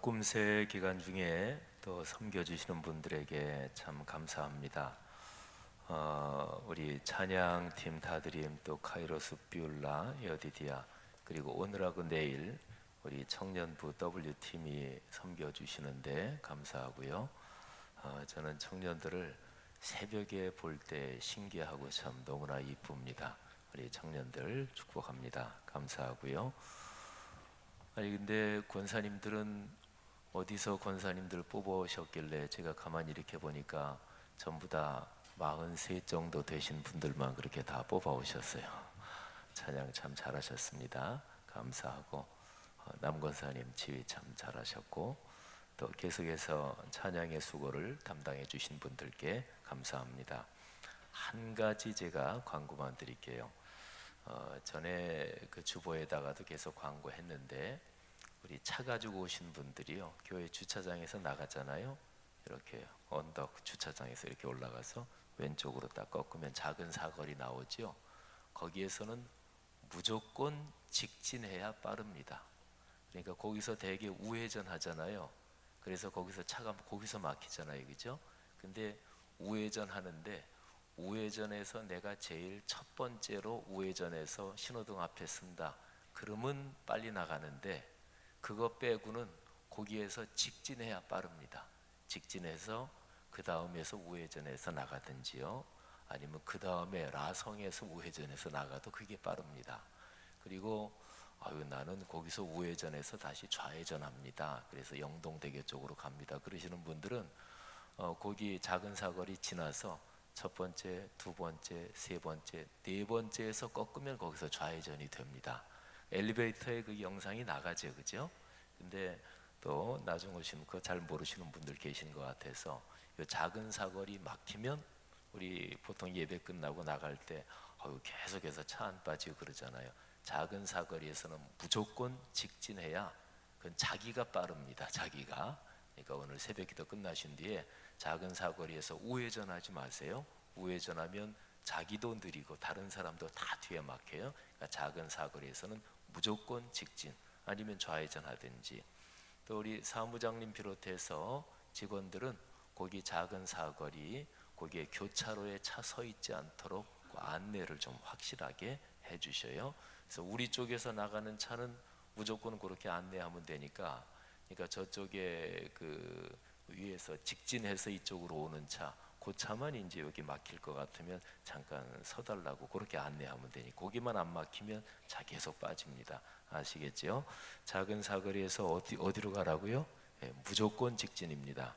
묶음새 기간 중에 또 섬겨주시는 분들에게 참 감사합니다. 우리 찬양팀 다드림, 또 카이로스 뷰라, 여디디아, 그리고 오늘하고 내일 우리 청년부 W팀이 섬겨주시는데 감사하고요. 저는 청년들을 새벽에 볼 때 신기하고 참 너무나 이쁩니다. 우리 청년들 축복합니다. 감사하고요. 아니 근데 권사님들은 어디서 권사님들 뽑아오셨길래 제가 가만히 이렇게 보니까 전부 다 43 정도 되신 분들만 그렇게 다 뽑아오셨어요. 찬양 참 잘하셨습니다. 감사하고 남 권사님 지휘 참 잘하셨고 또 계속해서 찬양의 수고를 담당해 주신 분들께 감사합니다. 한 가지 제가 광고만 드릴게요. 전에 그 주보에다가도 계속 광고했는데 우리 차 가지고 오신 분들이요, 교회 주차장에서 나갔잖아요. 이렇게 언덕 주차장에서 이렇게 올라가서 왼쪽으로 딱 꺾으면 작은 사거리 나오죠. 거기에서는 무조건 직진해야 빠릅니다. 그러니까 거기서 되게 우회전 하잖아요. 그래서 거기서 차가 거기서 막히잖아요, 그죠? 근데 우회전 하는데 우회전에서 내가 제일 첫 번째로 우회전해서 신호등 앞에 쓴다 그러면 빨리 나가는데, 그거 빼고는 거기에서 직진해야 빠릅니다. 직진해서 그 다음에서 우회전해서 나가든지요, 아니면 그 다음에 라성에서 우회전해서 나가도 그게 빠릅니다. 그리고 나는 거기서 우회전해서 다시 좌회전합니다, 그래서 영동대교 쪽으로 갑니다 그러시는 분들은 거기 작은 사거리 지나서 첫 번째, 두 번째, 세 번째, 네 번째에서 꺾으면 거기서 좌회전이 됩니다. 엘리베이터에 그 영상이 나가죠, 그죠? 근데 또 나중 오시는 거 잘 모르시는 분들 계신 것 같아서, 이 작은 사거리 막히면 우리 보통 예배 끝나고 나갈 때 계속해서 차 안 빠지고 그러잖아요. 작은 사거리에서는 무조건 직진해야 그건 자기가 빠릅니다. 자기가. 그러니까 오늘 새벽기도 끝나신 뒤에 작은 사거리에서 우회전하지 마세요. 우회전하면 자기도 느리고 다른 사람도 다 뒤에 막혀요. 그러니까 작은 사거리에서는 무조건 직진 아니면 좌회전하든지. 또 우리 사무장님 비롯해서 직원들은 거기 작은 사거리, 거기에 교차로에 차 서 있지 않도록 그 안내를 좀 확실하게 해주셔요. 그래서 우리 쪽에서 나가는 차는 무조건 그렇게 안내하면 되니까, 그러니까 저쪽에 그 위에서 직진해서 이쪽으로 오는 차, 그 차만 이제 여기 막힐 것 같으면 잠깐 서달라고 그렇게 안내하면 되니, 거기만 안 막히면 차 계속 빠집니다. 아시겠죠? 작은 사거리에서 어디로 가라고요? 무조건 직진입니다.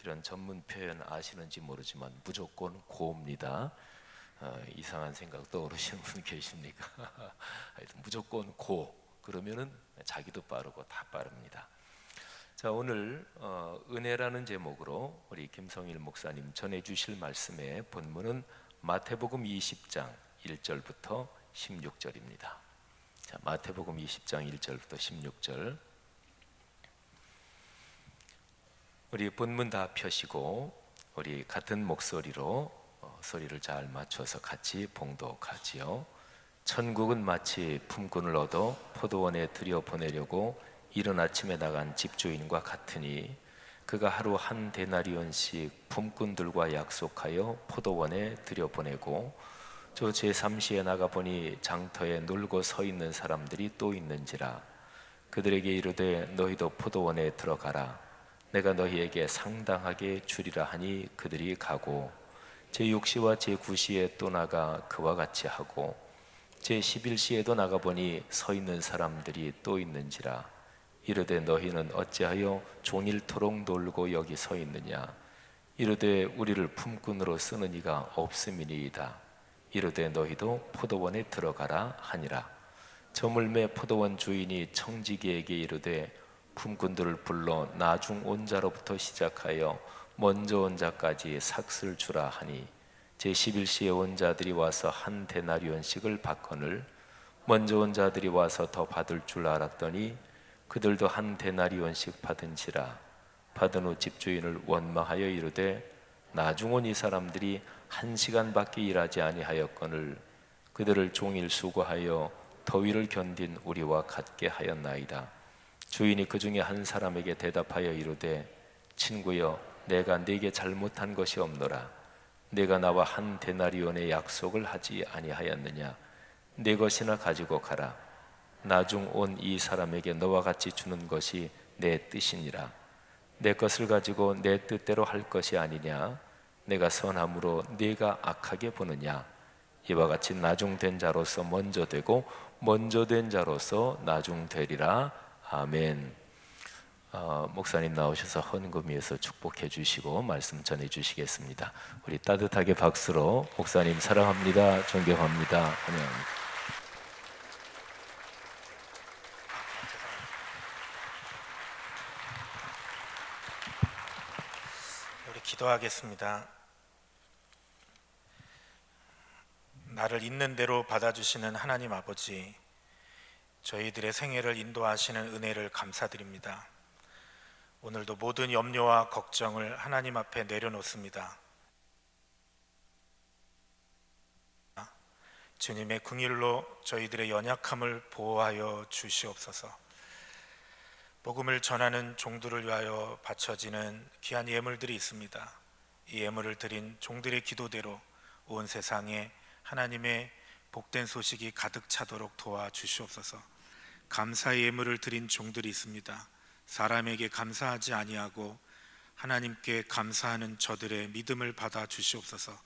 이런 전문 표현 아시는지 모르지만 무조건 고입니다. 이상한 생각 떠오르시는 분 계십니까? 하여튼 무조건 고 그러면은 자기도 빠르고 다 빠릅니다. 자, 오늘 은혜라는 제목으로 우리 김성일 목사님 전해주실 말씀의 본문은 마태복음 20장 1절부터 16절입니다. 자, 마태복음 20장 1절부터 16절. 우리 본문 다 펴시고 우리 같은 목소리로 소리를 잘 맞춰서 같이 봉독하지요. 천국은 마치 품꾼을 얻어 포도원에 들여보내려고 이른 아침에 나간 집주인과 같으니, 그가 하루 한 데나리온씩 품꾼들과 약속하여 포도원에 들여보내고 저 제3시에 나가보니 장터에 놀고 서 있는 사람들이 또 있는지라. 그들에게 이르되 너희도 포도원에 들어가라. 내가 너희에게 상당하게 주리라 하니 그들이 가고, 제6시와 제9시에 또 나가 그와 같이 하고, 제11시에도 나가보니 서 있는 사람들이 또 있는지라. 이르되 너희는 어찌하여 종일토록 놀고 여기 서 있느냐. 이르되 우리를 품꾼으로 쓰는 이가 없음이니이다. 이르되 너희도 포도원에 들어가라 하니라. 저물매 포도원 주인이 청지기에게 이르되 품꾼들을 불러 나중 온 자로부터 시작하여 먼저 온 자까지 삭슬 주라 하니, 제11시에 온 자들이 와서 한 데나리온씩을 받거늘 먼저 온 자들이 와서 더 받을 줄 알았더니 그들도 한 데나리온씩 받은지라. 받은 후 집주인을 원망하여 이르되 나중 온 이 사람들이 1시간밖에 일하지 아니하였거늘 그들을 종일 수고하여 더위를 견딘 우리와 같게 하였나이다. 주인이 그 중에 한 사람에게 대답하여 이르되 친구여 내가 네게 잘못한 것이 없노라. 내가 나와 한 데나리온의 약속을 하지 아니하였느냐. 네 것이나 가지고 가라. 나중 온 이 사람에게 너와 같이 주는 것이 내 뜻이니라. 내 것을 가지고 내 뜻대로 할 것이 아니냐. 내가 선함으로 네가 악하게 보느냐. 이와 같이 나중된 자로서 먼저 되고 먼저 된 자로서 나중되리라. 아멘. 목사님 나오셔서 헌금 위해서 축복해 주시고 말씀 전해 주시겠습니다. 우리 따뜻하게 박수로 목사님 사랑합니다, 존경합니다, 환영합니다. 우리 기도하겠습니다. 나를 있는 대로 받아주시는 하나님 아버지, 저희들의 생애를 인도하시는 은혜를 감사드립니다. 오늘도 모든 염려와 걱정을 하나님 앞에 내려놓습니다. 주님의 긍휼로 저희들의 연약함을 보호하여 주시옵소서. 복음을 전하는 종들을 위하여 바쳐지는 귀한 예물들이 있습니다. 이 예물을 드린 종들의 기도대로 온 세상에 하나님의 복된 소식이 가득 차도록 도와주시옵소서. 감사의 예물을 드린 종들이 있습니다. 사람에게 감사하지 아니하고 하나님께 감사하는 저들의 믿음을 받아 주시옵소서.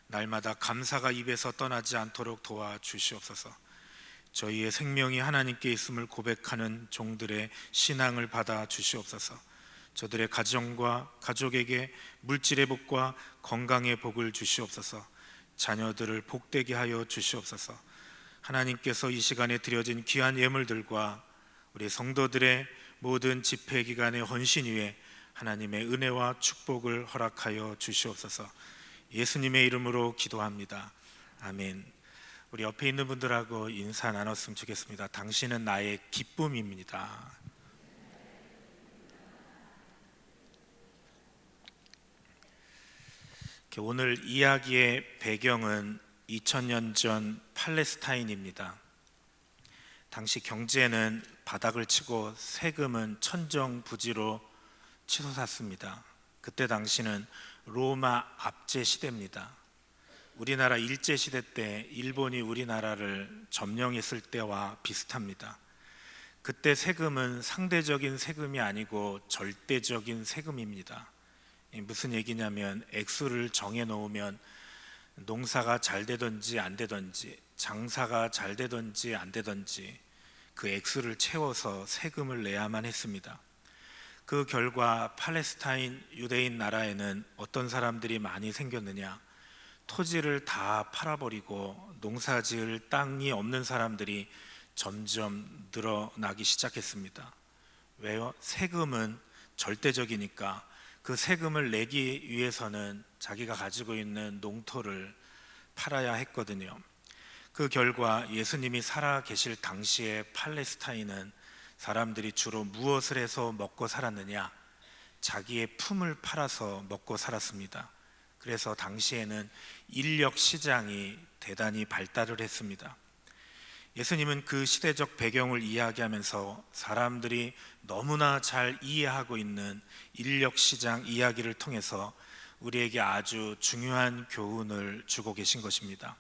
날마다 감사가 입에서 떠나지 않도록 도와주시옵소서. 저희의 생명이 하나님께 있음을 고백하는 종들의 신앙을 받아 주시옵소서. 저들의 가정과 가족에게 물질의 복과 건강의 복을 주시옵소서. 자녀들을 복되게 하여 주시옵소서. 하나님께서 이 시간에 드려진 귀한 예물들과 우리 성도들의 모든 집회 기간의 헌신 위에 하나님의 은혜와 축복을 허락하여 주시옵소서. 예수님의 이름으로 기도합니다. 아멘. 우리 옆에 있는 분들하고 인사 나눴으면 좋겠습니다. 당신은 나의 기쁨입니다. 오늘 이야기의 배경은 2000년 전 팔레스타인입니다. 당시 경제는 바닥을 치고 세금은 천정부지로 치솟았습니다. 그때 당시는 로마 압제 시대입니다. 우리나라 일제 시대 때 일본이 우리나라를 점령했을 때와 비슷합니다. 그때 세금은 상대적인 세금이 아니고 절대적인 세금입니다. 무슨 얘기냐면 액수를 정해 놓으면 농사가 잘 되든지 안 되든지, 장사가 잘 되든지 안 되든지 그 액수를 채워서 세금을 내야만 했습니다. 그 결과 팔레스타인 유대인 나라에는 어떤 사람들이 많이 생겼느냐? 토지를 다 팔아버리고 농사지을 땅이 없는 사람들이 점점 늘어나기 시작했습니다. 왜요? 세금은 절대적이니까 그 세금을 내기 위해서는 자기가 가지고 있는 농토를 팔아야 했거든요. 그 결과 예수님이 살아 계실 당시에 팔레스타인은 사람들이 주로 무엇을 해서 먹고 살았느냐? 자기의 품을 팔아서 먹고 살았습니다. 그래서 당시에는 인력 시장이 대단히 발달을 했습니다. 예수님은 그 시대적 배경을 이야기하면서 사람들이 너무나 잘 이해하고 있는 인력 시장 이야기를 통해서 우리에게 아주 중요한 교훈을 주고 계신 것입니다.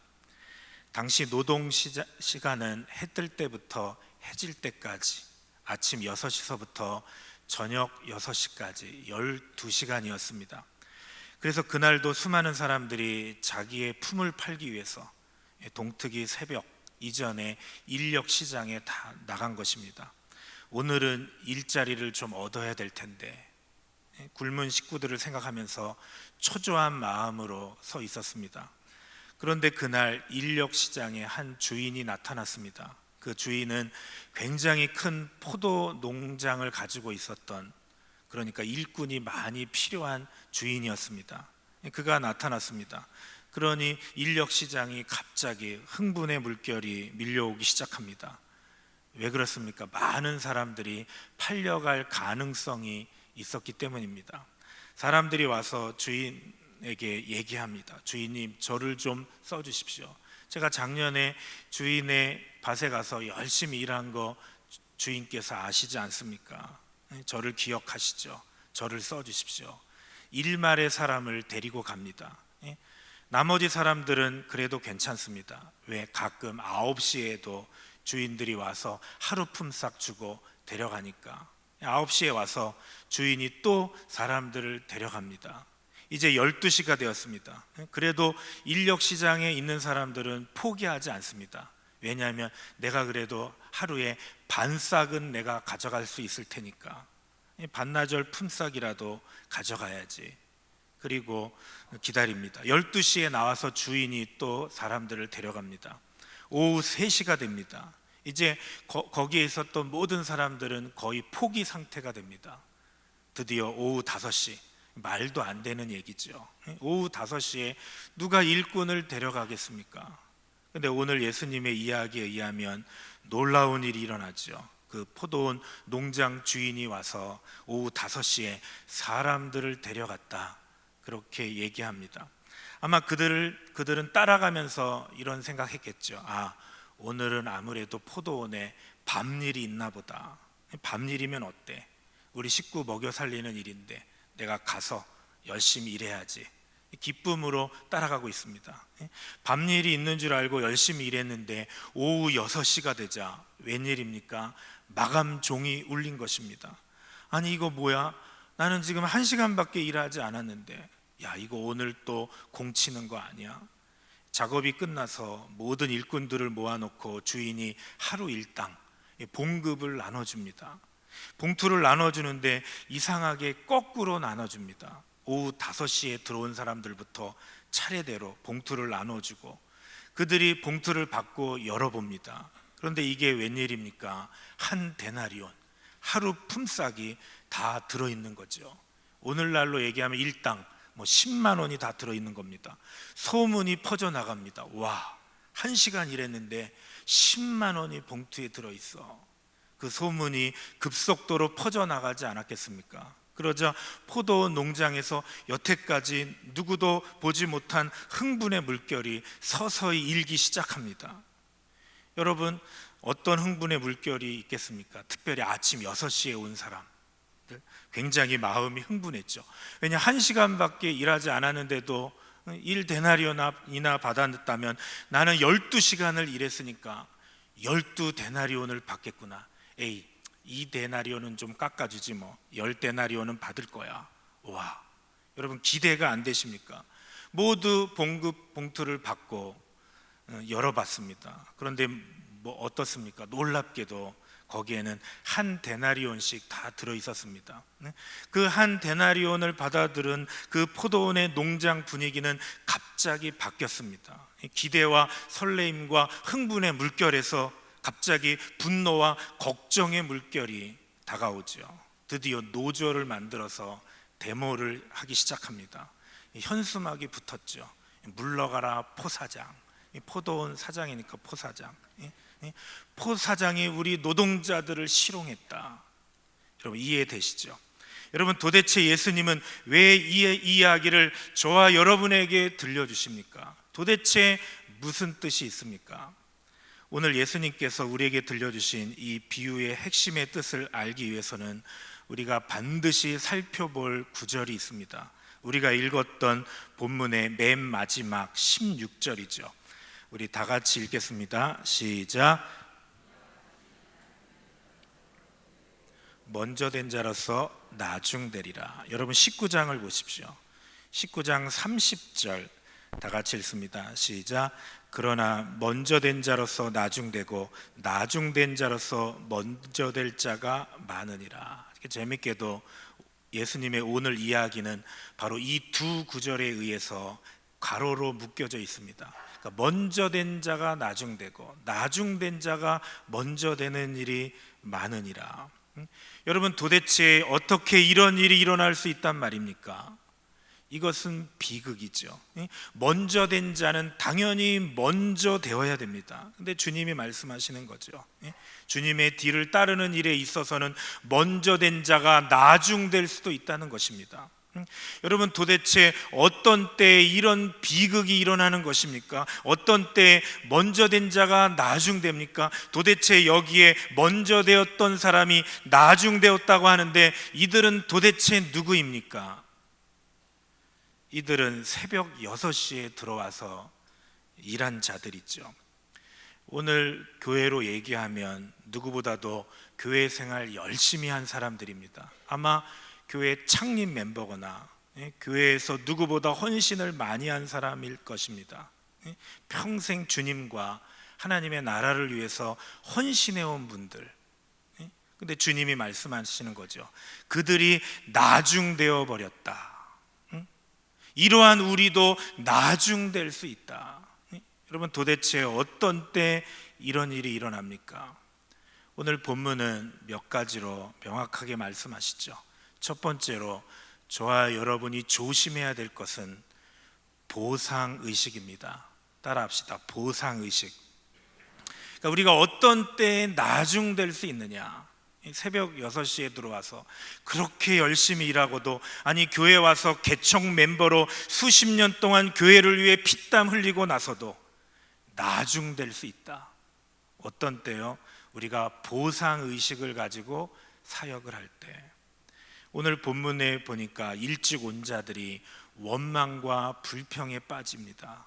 당시 노동 시간은 해 뜰 때부터 해질 때까지 아침 6시서부터 저녁 6시까지 12시간이었습니다. 그래서 그날도 수많은 사람들이 자기의 품을 팔기 위해서 동특이 새벽 이전에 인력 시장에 다 나간 것입니다. 오늘은 일자리를 좀 얻어야 될 텐데 굶은 식구들을 생각하면서 초조한 마음으로 서 있었습니다. 그런데 그날 인력 시장에 한 주인이 나타났습니다. 그 주인은 굉장히 큰 포도 농장을 가지고 있었던, 그러니까 일꾼이 많이 필요한 주인이었습니다. 그가 나타났습니다. 그러니 인력 시장이 갑자기 흥분의 물결이 밀려오기 시작합니다. 왜 그렇습니까? 많은 사람들이 팔려갈 가능성이 있었기 때문입니다. 사람들이 와서 주인에게 얘기합니다. 주인님, 저를 좀 써주십시오. 제가 작년에 주인의 밭에 가서 열심히 일한 거 주인께서 아시지 않습니까? 저를 기억하시죠. 저를 써주십시오. 일말의 사람을 데리고 갑니다. 나머지 사람들은 그래도 괜찮습니다. 왜? 가끔 9시에도 주인들이 와서 하루 품삯 주고 데려가니까 9시에 와서 주인이 또 사람들을 데려갑니다. 이제 12시가 되었습니다. 그래도 인력시장에 있는 사람들은 포기하지 않습니다. 왜냐하면 내가 그래도 하루에 반싹은 내가 가져갈 수 있을 테니까 반나절 품삯이라도 가져가야지. 그리고 기다립니다. 12시에 나와서 주인이 또 사람들을 데려갑니다. 오후 3시가 됩니다. 이제 거기에 있었던 모든 사람들은 거의 포기 상태가 됩니다. 드디어 오후 5시, 말도 안 되는 얘기죠. 오후 5시에 누가 일꾼을 데려가겠습니까? 근데 오늘 예수님의 이야기에 의하면 놀라운 일이 일어나죠. 그 포도원 농장 주인이 와서 오후 5시에 사람들을 데려갔다, 그렇게 얘기합니다. 아마 그들은 따라가면서 이런 생각했겠죠. 아, 오늘은 아무래도 포도원에 밤일이 있나 보다. 밤일이면 어때? 우리 식구 먹여 살리는 일인데 내가 가서 열심히 일해야지. 기쁨으로 따라가고 있습니다. 밤일이 있는 줄 알고 열심히 일했는데 오후 6시가 되자 웬일입니까? 마감 종이 울린 것입니다. 아니 이거 뭐야? 나는 지금 1시간밖에 일하지 않았는데, 야, 이거 오늘 또 공치는 거 아니야? 작업이 끝나서 모든 일꾼들을 모아놓고 주인이 하루 일당 봉급을 나눠줍니다. 봉투를 나눠주는데 이상하게 거꾸로 나눠줍니다. 오후 5시에 들어온 사람들부터 차례대로 봉투를 나눠주고 그들이 봉투를 받고 열어봅니다. 그런데 이게 웬일입니까? 한 데나리온, 하루 품삯이 다 들어있는 거죠. 오늘날로 얘기하면 일당 10만 원이 다 들어있는 겁니다. 소문이 퍼져나갑니다. 와, 1시간 일했는데 10만 원이 봉투에 들어있어. 그 소문이 급속도로 퍼져나가지 않았겠습니까? 그러자 포도원 농장에서 여태까지 누구도 보지 못한 흥분의 물결이 서서히 일기 시작합니다. 여러분, 어떤 흥분의 물결이 있겠습니까? 특별히 아침 6시에 온 사람들 굉장히 마음이 흥분했죠. 왜냐, 1시간밖에 일하지 않았는데도 1데나리온이나 받았다면 나는 12시간을 일했으니까 12데나리온을 받겠구나. 에이, 2데나리온은 좀 깎아주지 뭐 10데나리온은 받을 거야. 와, 여러분 기대가 안 되십니까? 모두 봉급 봉투를 받고 열어봤습니다. 그런데 뭐 어떻습니까? 놀랍게도 거기에는 한 데나리온씩 다 들어있었습니다. 그 한 데나리온을 받아들은 그 포도원의 농장 분위기는 갑자기 바뀌었습니다. 기대와 설레임과 흥분의 물결에서 갑자기 분노와 걱정의 물결이 다가오죠. 드디어 노조를 만들어서 데모를 하기 시작합니다. 현수막이 붙었죠. 물러가라 포사장. 포도원 사장이니까 포사장. 포사장이 우리 노동자들을 실용했다. 여러분 이해되시죠? 여러분 도대체 예수님은 왜 이 이야기를 저와 여러분에게 들려주십니까? 도대체 무슨 뜻이 있습니까? 오늘 예수님께서 우리에게 들려주신 이 비유의 핵심의 뜻을 알기 위해서는 우리가 반드시 살펴볼 구절이 있습니다. 우리가 읽었던 본문의 맨 마지막 16절이죠. 우리 다 같이 읽겠습니다. 시작. 먼저 된 자로서 나중되리라. 여러분 19장을 보십시오. 19장 30절 다 같이 읽습니다. 시작. 그러나 먼저 된 자로서 나중되고 나중된 자로서 먼저 될 자가 많으니라. 재밌게도 예수님의 오늘 이야기는 바로 이 두 구절에 의해서 가로로 묶여져 있습니다. 그러니까 먼저 된 자가 나중되고 나중된 자가 먼저 되는 일이 많으니라. 여러분 도대체 어떻게 이런 일이 일어날 수 있단 말입니까? 이것은 비극이죠. 먼저 된 자는 당연히 먼저 되어야 됩니다. 근데 주님이 말씀하시는 거죠. 주님의 뒤를 따르는 일에 있어서는 먼저 된 자가 나중될 수도 있다는 것입니다. 여러분, 도대체 어떤 때에 이런 비극이 일어나는 것입니까? 어떤 때에 먼저 된 자가 나중됩니까? 도대체 여기에 먼저 되었던 사람이 나중되었다고 하는데 이들은 도대체 누구입니까? 이들은 새벽 6시에 들어와서 일한 자들이죠. 오늘 교회로 얘기하면 누구보다도 교회 생활 열심히 한 사람들입니다. 아마 교회 창립 멤버거나 교회에서 누구보다 헌신을 많이 한 사람일 것입니다. 평생 주님과 하나님의 나라를 위해서 헌신해온 분들. 근데 주님이 말씀하시는 거죠. 그들이 나중되어 버렸다. 이러한 우리도 나중될 수 있다. 여러분, 도대체 어떤 때 이런 일이 일어납니까? 오늘 본문은 몇 가지로 명확하게 말씀하시죠. 첫 번째로 저와 여러분이 조심해야 될 것은 보상의식입니다. 따라합시다. 보상의식. 그러니까 우리가 어떤 때에 나중될 수 있느냐. 새벽 6시에 들어와서 그렇게 열심히 일하고도, 아니 교회 와서 개척 멤버로 수십 년 동안 교회를 위해 피땀 흘리고 나서도 나중될 수 있다. 어떤 때요? 우리가 보상의식을 가지고 사역을 할 때. 오늘 본문에 보니까 일찍 온 자들이 원망과 불평에 빠집니다.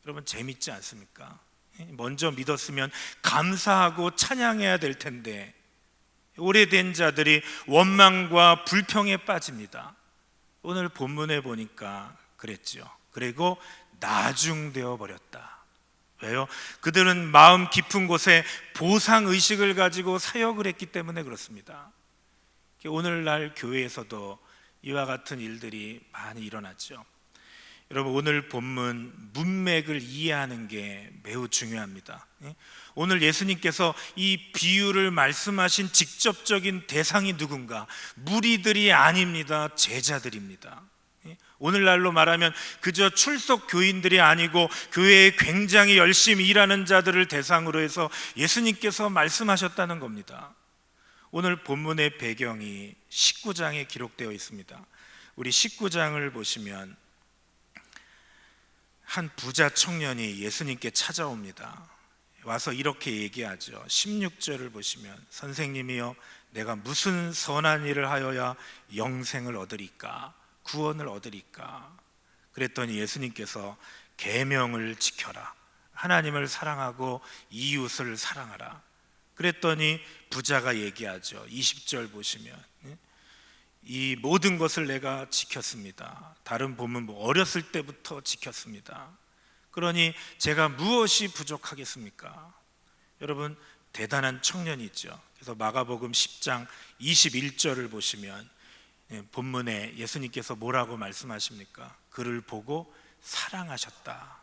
여러분, 재밌지 않습니까? 먼저 믿었으면 감사하고 찬양해야 될 텐데 오래된 자들이 원망과 불평에 빠집니다. 오늘 본문에 보니까 그랬죠. 그리고 나중되어 버렸다. 왜요? 그들은 마음 깊은 곳에 보상의식을 가지고 사역을 했기 때문에 그렇습니다. 오늘날 교회에서도 이와 같은 일들이 많이 일어났죠. 여러분, 오늘 본문 문맥을 이해하는 게 매우 중요합니다. 오늘 예수님께서 이 비유를 말씀하신 직접적인 대상이 누군가? 무리들이 아닙니다. 제자들입니다. 오늘날로 말하면 그저 출석 교인들이 아니고 교회에 굉장히 열심히 일하는 자들을 대상으로 해서 예수님께서 말씀하셨다는 겁니다. 오늘 본문의 배경이 19장에 기록되어 있습니다. 우리 19장을 보시면 한 부자 청년이 예수님께 찾아옵니다. 와서 이렇게 얘기하죠. 16절을 보시면, 선생님이여, 내가 무슨 선한 일을 하여야 영생을 얻으리까? 구원을 얻으리까? 그랬더니 예수님께서 계명을 지켜라. 하나님을 사랑하고 이웃을 사랑하라. 그랬더니 부자가 얘기하죠. 20절 보시면, 이 모든 것을 내가 지켰습니다. 다른 본문 어렸을 때부터 지켰습니다. 그러니 제가 무엇이 부족하겠습니까? 여러분, 대단한 청년이 있죠. 그래서 마가복음 10장 21절을 보시면 본문에 예수님께서 뭐라고 말씀하십니까? 그를 보고 사랑하셨다.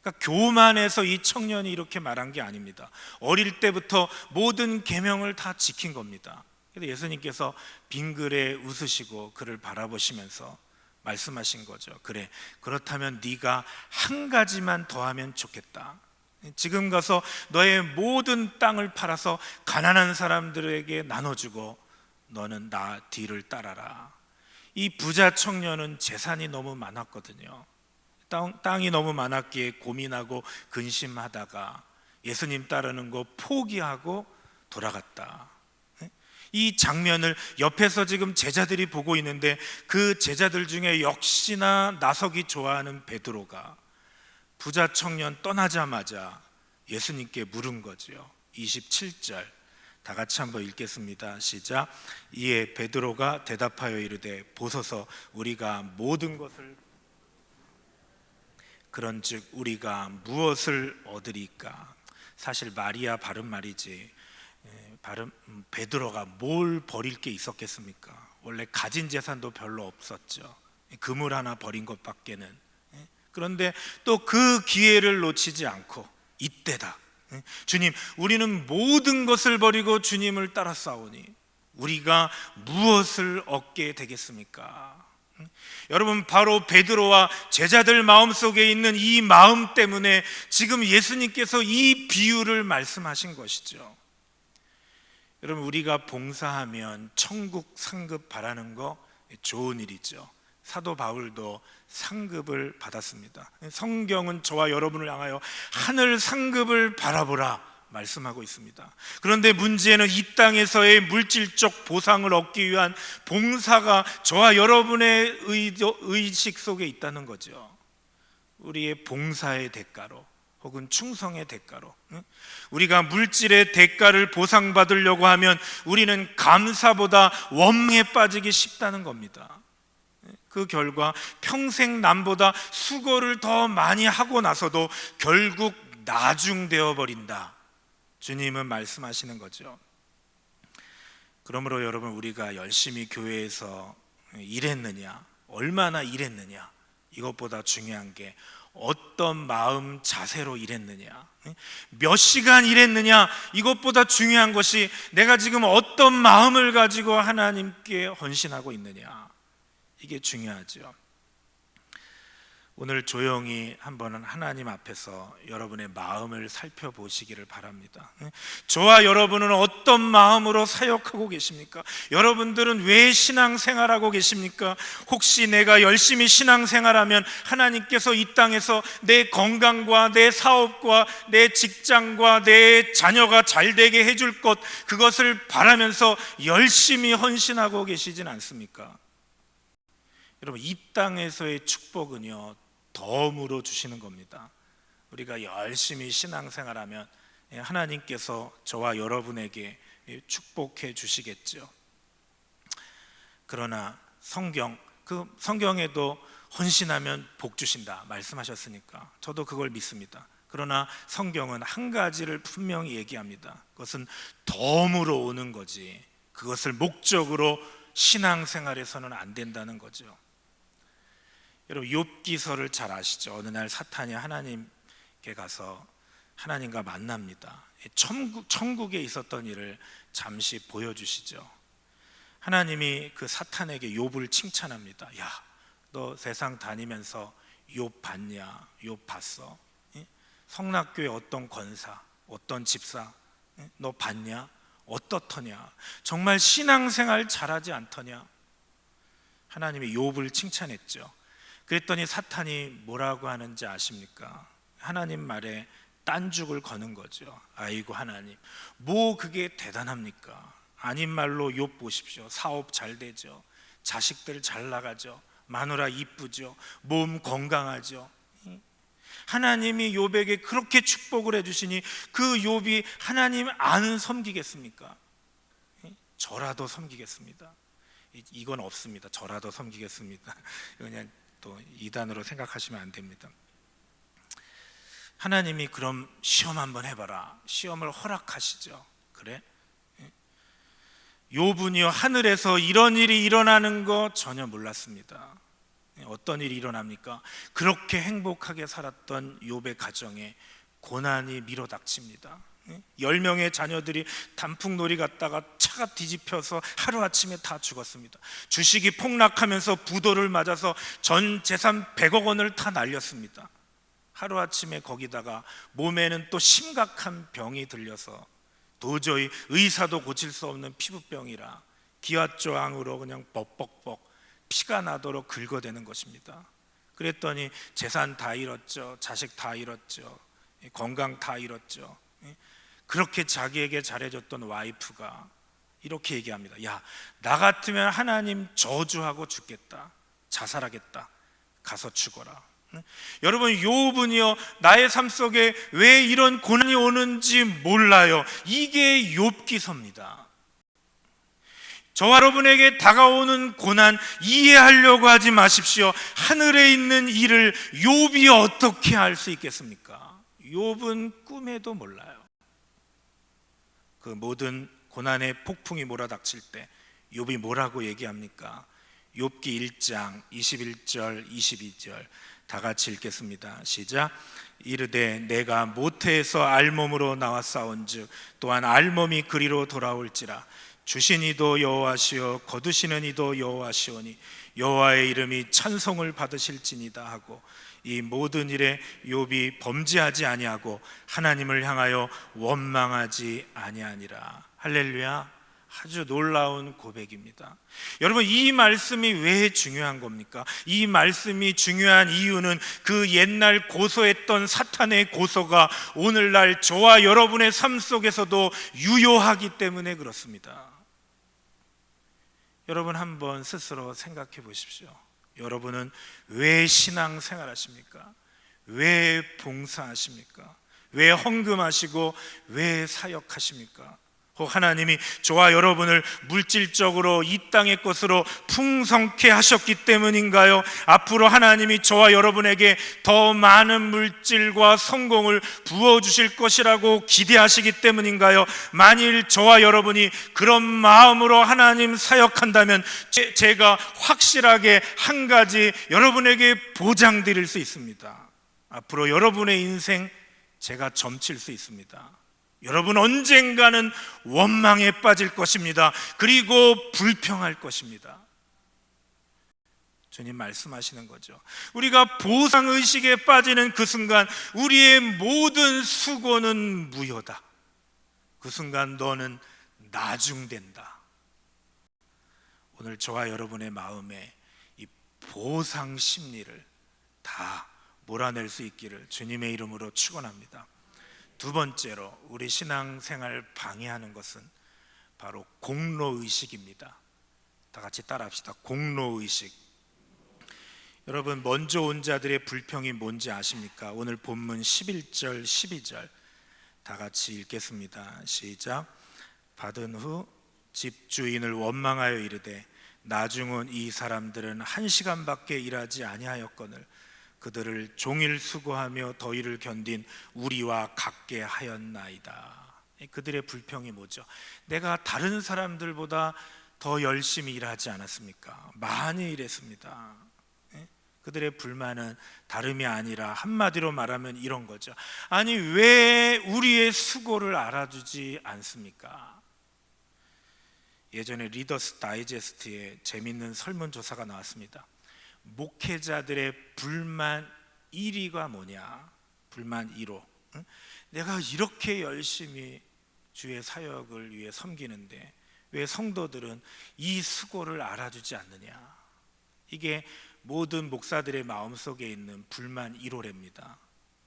그러니까 교만해서 이 청년이 이렇게 말한 게 아닙니다. 어릴 때부터 모든 계명을 다 지킨 겁니다. 그래서 예수님께서 빙그레 웃으시고 그를 바라보시면서 말씀하신 거죠. 그래, 그렇다면 네가 한 가지만 더 하면 좋겠다. 지금 가서 너의 모든 땅을 팔아서 가난한 사람들에게 나눠주고 너는 나 뒤를 따라라. 이 부자 청년은 재산이 너무 많았거든요. 땅이 너무 많았기에 고민하고 근심하다가 예수님 따르는 거 포기하고 돌아갔다. 이 장면을 옆에서 지금 제자들이 보고 있는데 그 제자들 중에 역시나 나서기 좋아하는 베드로가 부자 청년 떠나자마자 예수님께 물은 거죠. 27절 다 같이 한번 읽겠습니다. 시작. 이에 베드로가 대답하여 이르되 보소서, 우리가 모든 것을 그런즉 우리가 무엇을 얻으리까? 사실 말이야 바른 말이지, 베드로가 뭘 버릴 게 있었겠습니까? 원래 가진 재산도 별로 없었죠. 그물 하나 버린 것밖에는. 그런데 또 그 기회를 놓치지 않고 이때다. 주님, 우리는 모든 것을 버리고 주님을 따라 싸우니 우리가 무엇을 얻게 되겠습니까? 여러분, 바로 베드로와 제자들 마음속에 있는 이 마음 때문에 지금 예수님께서 이 비유를 말씀하신 것이죠. 여러분, 우리가 봉사하면 천국 상급 바라는 거 좋은 일이죠. 사도 바울도 상급을 받았습니다. 성경은 저와 여러분을 향하여 하늘 상급을 바라보라 말씀하고 있습니다. 그런데 문제는 이 땅에서의 물질적 보상을 얻기 위한 봉사가 저와 여러분의 의식 속에 있다는 거죠. 우리의 봉사의 대가로 혹은 충성의 대가로, 우리가 물질의 대가를 보상받으려고 하면 우리는 감사보다 원망에 빠지기 쉽다는 겁니다. 그 결과 평생 남보다 수고를 더 많이 하고 나서도 결국 나중되어 버린다, 주님은 말씀하시는 거죠. 그러므로 여러분, 우리가 열심히 교회에서 일했느냐, 얼마나 일했느냐, 이것보다 중요한 게 어떤 마음 자세로 일했느냐, 몇 시간 일했느냐, 이것보다 중요한 것이 내가 지금 어떤 마음을 가지고 하나님께 헌신하고 있느냐, 이게 중요하죠. 오늘 조용히 한번 하나님 앞에서 여러분의 마음을 살펴보시기를 바랍니다. 저와 여러분은 어떤 마음으로 사역하고 계십니까? 여러분들은 왜 신앙생활하고 계십니까? 혹시 내가 열심히 신앙생활하면 하나님께서 이 땅에서 내 건강과 내 사업과 내 직장과 내 자녀가 잘되게 해줄 것, 그것을 바라면서 열심히 헌신하고 계시진 않습니까? 여러분, 이 땅에서의 축복은요, 덤으로 주시는 겁니다. 우리가 열심히 신앙생활하면 하나님께서 저와 여러분에게 축복해 주시겠죠. 그러나 성경에도 헌신하면 복 주신다 말씀하셨으니까 저도 그걸 믿습니다. 그러나 성경은 한 가지를 분명히 얘기합니다. 그것은 덤으로 오는 거지, 그것을 목적으로 신앙생활에서는 안 된다는 거죠. 여러분, 욥기서를 잘 아시죠? 어느 날 사탄이 하나님께 가서 하나님과 만납니다. 천국에 있었던 일을 잠시 보여주시죠. 하나님이 그 사탄에게 욥을 칭찬합니다. 야, 너 세상 다니면서 욥 봤냐? 욥 봤어? 성락교회 어떤 권사, 어떤 집사, 너 봤냐? 어떻더냐? 정말 신앙생활 잘하지 않더냐? 하나님이 욥을 칭찬했죠. 그랬더니 사탄이 뭐라고 하는지 아십니까? 하나님 말에 딴죽을 거는 거죠. 아이고 하나님, 뭐 그게 대단합니까? 아닌 말로 욥 보십시오. 사업 잘 되죠, 자식들 잘 나가죠, 마누라 이쁘죠, 몸 건강하죠. 하나님이 욥에게 그렇게 축복을 해주시니 그 욥이 하나님 안 섬기겠습니까? 저라도 섬기겠습니다. 이건 없습니다. 저라도 섬기겠습니다. 그냥 또 이단으로 생각하시면 안 됩니다. 하나님이 그럼 시험 한번 해봐라, 시험을 허락하시죠. 그래? 욥은요, 하늘에서 이런 일이 일어나는 거 전혀 몰랐습니다. 어떤 일이 일어납니까? 그렇게 행복하게 살았던 욥의 가정에 고난이 밀어닥칩니다. 10명의 자녀들이 단풍놀이 갔다가 차가 뒤집혀서 하루아침에 다 죽었습니다. 주식이 폭락하면서 부도를 맞아서 전 재산 100억 원을 다 날렸습니다. 하루아침에 거기다가 몸에는 또 심각한 병이 들려서 도저히 의사도 고칠 수 없는 피부병이라 기와조항으로 그냥 뻑뻑뻑 피가 나도록 긁어대는 것입니다. 그랬더니 재산 다 잃었죠, 자식 다 잃었죠, 건강 다 잃었죠. 그렇게 자기에게 잘해줬던 와이프가 이렇게 얘기합니다. 야, 나 같으면 하나님 저주하고 죽겠다, 자살하겠다, 가서 죽어라. 여러분, 욥은요, 나의 삶 속에 왜 이런 고난이 오는지 몰라요. 이게 욥기서입니다. 저와 여러분에게 다가오는 고난 이해하려고 하지 마십시오. 하늘에 있는 일을 욥이 어떻게 알 수 있겠습니까? 욥은 꿈에도 몰라요. 그 모든 고난의 폭풍이 몰아닥칠 때 욥이 뭐라고 얘기합니까? 욥기 1장 21절 22절 다 같이 읽겠습니다. 시작. 이르되 내가 모태에서 알몸으로 나와 싸운즉 또한 알몸이 그리로 돌아올지라. 주신 이도 여호와시요 거두시는 이도 여호와시오니 여호와의 이름이 찬송을 받으실지니다 하고, 이 모든 일에 욥이 범죄하지 아니하고 하나님을 향하여 원망하지 아니하니라. 할렐루야. 아주 놀라운 고백입니다. 여러분, 이 말씀이 왜 중요한 겁니까? 이 말씀이 중요한 이유는 그 옛날 고소했던 사탄의 고소가 오늘날 저와 여러분의 삶 속에서도 유효하기 때문에 그렇습니다. 여러분, 한번 스스로 생각해 보십시오. 여러분은 왜 신앙생활 하십니까? 왜 봉사하십니까? 왜 헌금하시고 왜 사역하십니까? 혹 하나님이 저와 여러분을 물질적으로 이 땅의 것으로 풍성케 하셨기 때문인가요? 앞으로 하나님이 저와 여러분에게 더 많은 물질과 성공을 부어주실 것이라고 기대하시기 때문인가요? 만일 저와 여러분이 그런 마음으로 하나님 사역한다면 제가 확실하게 한 가지 여러분에게 보장드릴 수 있습니다. 앞으로 여러분의 인생 제가 점칠 수 있습니다. 여러분, 언젠가는 원망에 빠질 것입니다. 그리고 불평할 것입니다. 주님 말씀하시는 거죠. 우리가 보상의식에 빠지는 그 순간 우리의 모든 수고는 무효다. 그 순간 너는 나중된다. 오늘 저와 여러분의 마음에 이 보상 심리를 다 몰아낼 수 있기를 주님의 이름으로 축원합니다. 두 번째로 우리 신앙생활 방해하는 것은 바로 공로의식입니다. 다 같이 따라합시다. 공로의식. 여러분, 먼저 온 자들의 불평이 뭔지 아십니까? 오늘 본문 11절 12절 다 같이 읽겠습니다. 시작. 받은 후 집주인을 원망하여 이르되 나중은 이 사람들은 1시간밖에 일하지 아니하였거늘 그들을 종일 수고하며 더위를 견딘 우리와 같게 하였나이다. 그들의 불평이 뭐죠? 내가 다른 사람들보다 더 열심히 일하지 않았습니까? 많이 일했습니다. 그들의 불만은 다름이 아니라 한마디로 말하면 이런 거죠. 아니, 왜 우리의 수고를 알아주지 않습니까? 예전에 리더스 다이제스트에 재밌는 설문조사가 나왔습니다. 목회자들의 불만 1위가 뭐냐? 불만 1호. 내가 이렇게 열심히 주의 사역을 위해 섬기는데 왜 성도들은 이 수고를 알아주지 않느냐? 이게 모든 목사들의 마음속에 있는 불만 1호랍니다.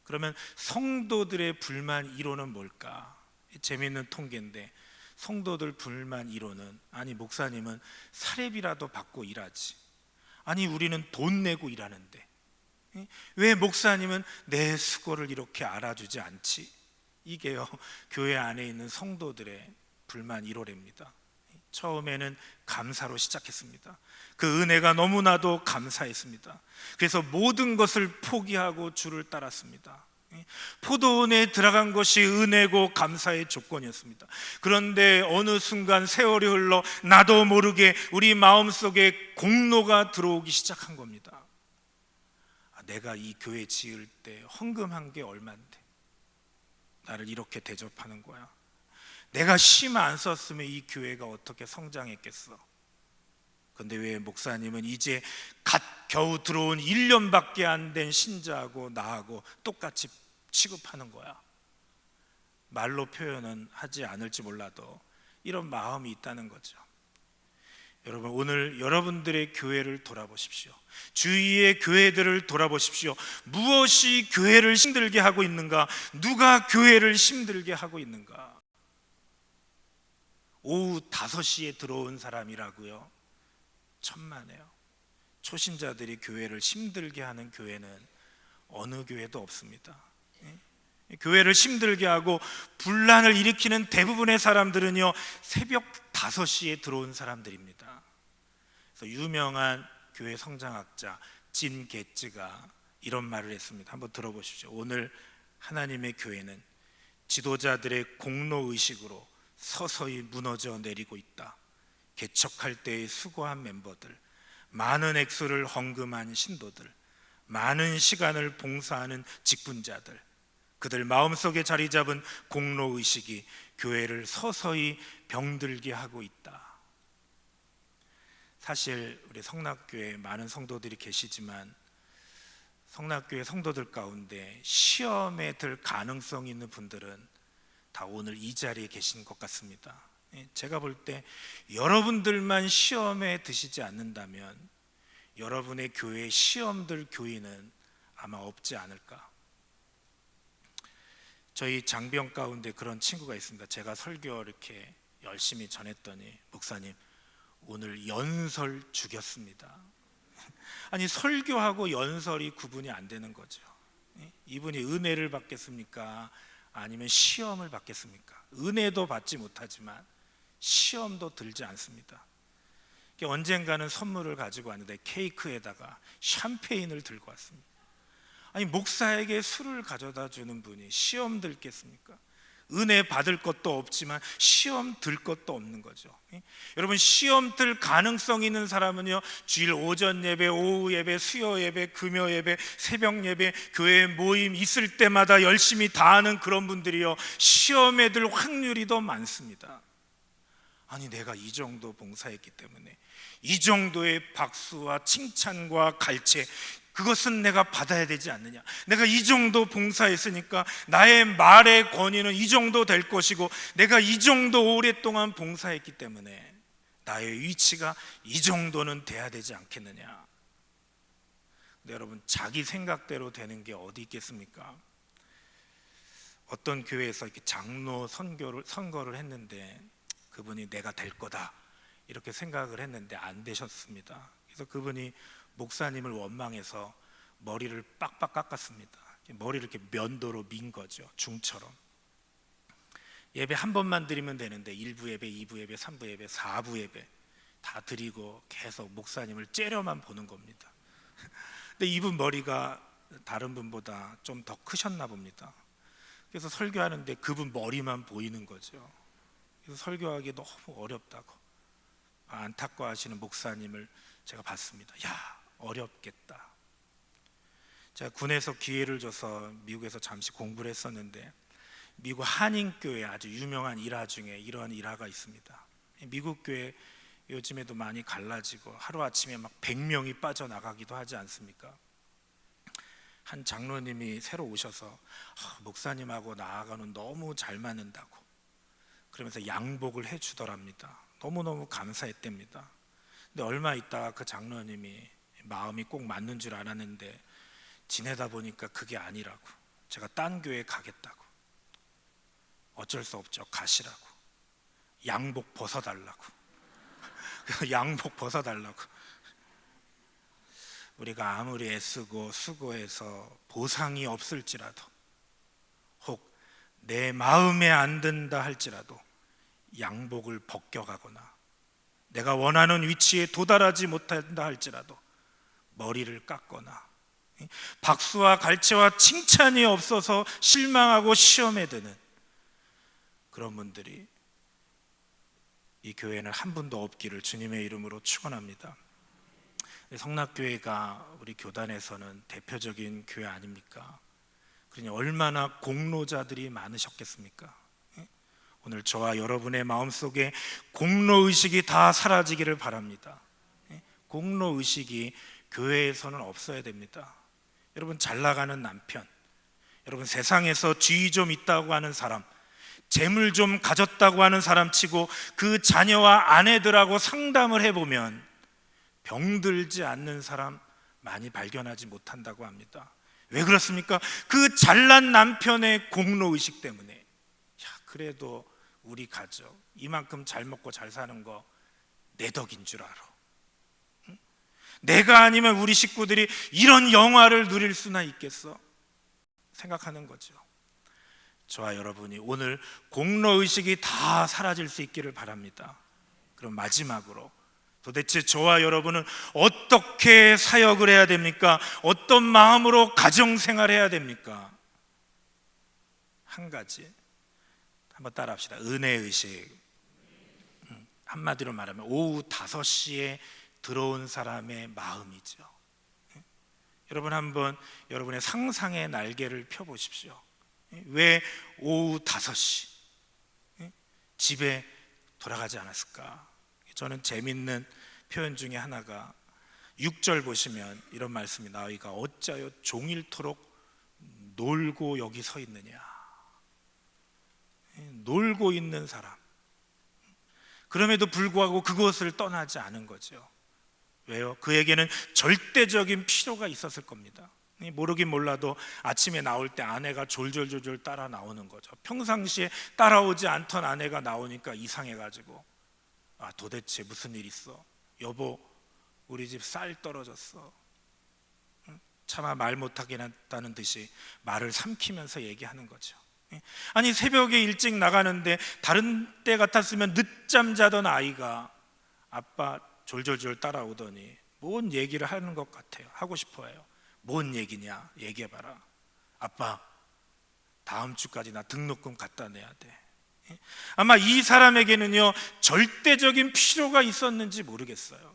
그러면 성도들의 불만 1호는 뭘까? 재미있는 통계인데 성도들 불만 1호는 아니, 목사님은 사례비라도 받고 일하지. 아니, 우리는 돈 내고 일하는데 왜 목사님은 내 수고를 이렇게 알아주지 않지? 이게요, 교회 안에 있는 성도들의 불만 1호랍니다. 처음에는 감사로 시작했습니다. 그 은혜가 너무나도 감사했습니다. 그래서 모든 것을 포기하고 주를 따랐습니다. 포도원에 들어간 것이 은혜고 감사의 조건이었습니다. 그런데 어느 순간 세월이 흘러 나도 모르게 우리 마음속에 공로가 들어오기 시작한 겁니다. 내가 이 교회 지을 때 헌금한 게 얼만데 나를 이렇게 대접하는 거야. 내가 심 안 썼으면 이 교회가 어떻게 성장했겠어. 그런데 왜 목사님은 이제 겨우 들어온 1년밖에 안 된 신자하고 나하고 똑같이 취급하는 거야. 말로 표현은 하지 않을지 몰라도 이런 마음이 있다는 거죠. 여러분, 오늘 여러분들의 교회를 돌아보십시오. 주위의 교회들을 돌아보십시오. 무엇이 교회를 힘들게 하고 있는가? 누가 교회를 힘들게 하고 있는가? 오후 5시에 들어온 사람이라고요? 천만에요. 초신자들이 교회를 힘들게 하는 교회는 어느 교회도 없습니다. 교회를 힘들게 하고 분란을 일으키는 대부분의 사람들은요, 새벽 5시에 들어온 사람들입니다. 그래서 유명한 교회 성장학자 진 게츠가 이런 말을 했습니다. 한번 들어보십시오. 오늘 하나님의 교회는 지도자들의 공로의식으로 서서히 무너져 내리고 있다. 개척할 때의 수고한 멤버들, 많은 액수를 헌금한 신도들, 많은 시간을 봉사하는 직분자들, 그들 마음속에 자리 잡은 공로의식이 교회를 서서히 병들게 하고 있다. 사실 우리 성락교회에 많은 성도들이 계시지만 성락교회 성도들 가운데 시험에 들 가능성이 있는 분들은 다 오늘 이 자리에 계신 것 같습니다. 제가 볼 때 여러분들만 시험에 드시지 않는다면 여러분의 교회 시험들 교인은 아마 없지 않을까. 저희 장병 가운데 그런 친구가 있습니다. 제가 설교 이렇게 열심히 전했더니 목사님 오늘 연설 죽였습니다. 아니 설교하고 연설이 구분이 안 되는 거죠. 이분이 은혜를 받겠습니까? 아니면 시험을 받겠습니까? 은혜도 받지 못하지만 시험도 들지 않습니다. 언젠가는 선물을 가지고 왔는데 케이크에다가 샴페인을 들고 왔습니다. 아니 목사에게 술을 가져다 주는 분이 시험 들겠습니까? 은혜 받을 것도 없지만 시험 들 것도 없는 거죠. 여러분 시험 들 가능성 있는 사람은요 주일 오전 예배, 오후 예배, 수요 예배, 금요 예배, 새벽 예배, 교회 모임 있을 때마다 열심히 다하는 그런 분들이요 시험에 들 확률이 더 많습니다. 아니 내가 이 정도 봉사했기 때문에 이 정도의 박수와 칭찬과 갈채 그것은 내가 받아야 되지 않느냐. 내가 이 정도 봉사했으니까 나의 말의 권위는 이 정도 될 것이고 내가 이 정도 오랫동안 봉사했기 때문에 나의 위치가 이 정도는 돼야 되지 않겠느냐. 근데 여러분 자기 생각대로 되는 게 어디 있겠습니까? 어떤 교회에서 이렇게 장로 선거를 했는데 그분이 내가 될 거다 이렇게 생각을 했는데 안 되셨습니다. 그래서 그분이 목사님을 원망해서 머리를 빡빡 깎았습니다. 머리를 이렇게 면도로 민 거죠. 중처럼. 예배 한 번만 드리면 되는데 1부 예배, 2부 예배, 3부 예배, 4부 예배 다 드리고 계속 목사님을 째려만 보는 겁니다. 근데 이분 머리가 다른 분보다 좀 더 크셨나 봅니다. 그래서 설교하는데 그분 머리만 보이는 거죠. 그래서 설교하기 너무 어렵다고 안타까워하시는 목사님을 제가 봤습니다. 야 어렵겠다. 제가 군에서 기회를 줘서 미국에서 잠시 공부를 했었는데 미국 한인교회 아주 유명한 일화 중에 이런 일화가 있습니다. 미국 교회 요즘에도 많이 갈라지고 하루아침에 막 100명이 빠져나가기도 하지 않습니까? 한 장로님이 새로 오셔서 목사님하고 나아가는 너무 잘 맞는다고 그러면서 양복을 해주더랍니다. 너무너무 감사했답니다. 근데 얼마 있다가 그 장로님이 마음이 꼭 맞는 줄 알았는데 지내다 보니까 그게 아니라고 제가 딴 교회 가겠다고 어쩔 수 없죠. 가시라고 양복 벗어달라고 양복 벗어달라고 우리가 아무리 애쓰고 수고해서 보상이 없을지라도 혹 내 마음에 안 든다 할지라도 양복을 벗겨가거나 내가 원하는 위치에 도달하지 못한다 할지라도 머리를 깎거나 박수와 갈채와 칭찬이 없어서 실망하고 시험에 드는 그런 분들이 이 교회는 한 분도 없기를 주님의 이름으로 축원합니다. 성락교회가 우리 교단에서는 대표적인 교회 아닙니까? 그러니 얼마나 공로자들이 많으셨겠습니까? 오늘 저와 여러분의 마음속에 공로의식이 다 사라지기를 바랍니다. 공로의식이 교회에서는 없어야 됩니다. 여러분 잘 나가는 남편, 여러분 세상에서 지위 좀 있다고 하는 사람, 재물 좀 가졌다고 하는 사람 치고 그 자녀와 아내들하고 상담을 해보면 병들지 않는 사람 많이 발견하지 못한다고 합니다. 왜 그렇습니까? 그 잘난 남편의 공로의식 때문에. 야, 그래도 우리 가족 이만큼 잘 먹고 잘 사는 거 내 덕인 줄 알아. 응? 내가 아니면 우리 식구들이 이런 영화를 누릴 수나 있겠어? 생각하는 거죠. 저와 여러분이 오늘 공로의식이 다 사라질 수 있기를 바랍니다. 그럼 마지막으로 도대체 저와 여러분은 어떻게 사역을 해야 됩니까? 어떤 마음으로 가정생활해야 됩니까? 한 가지 한번 따라합시다. 은혜의식. 한마디로 말하면 오후 5시에 들어온 사람의 마음이죠. 여러분 한번 여러분의 상상의 날개를 펴보십시오. 왜 오후 5시 집에 돌아가지 않았을까? 저는 재밌는 표현 중에 하나가 6절 보시면 이런 말씀이 나오니까 어찌하여 종일토록 놀고 여기 서 있느냐. 놀고 있는 사람, 그럼에도 불구하고 그곳을 떠나지 않은 거죠. 왜요? 그에게는 절대적인 필요가 있었을 겁니다. 모르긴 몰라도 아침에 나올 때 아내가 졸졸졸 따라 나오는 거죠. 평상시에 따라오지 않던 아내가 나오니까 이상해가지고, 아, 도대체 무슨 일 있어? 여보, 우리 집 쌀 떨어졌어. 차마 말 못하겠다는 듯이 말을 삼키면서 얘기하는 거죠. 아니, 새벽에 일찍 나가는데 다른 때 같았으면 늦잠 자던 아이가 아빠 졸졸졸 따라오더니 뭔 얘기를 하는 것 같아요. 하고 싶어해요. 뭔 얘기냐? 얘기해봐라. 아빠, 다음 주까지 나 등록금 갖다 내야 돼. 아마 이 사람에게는요, 절대적인 필요가 있었는지 모르겠어요.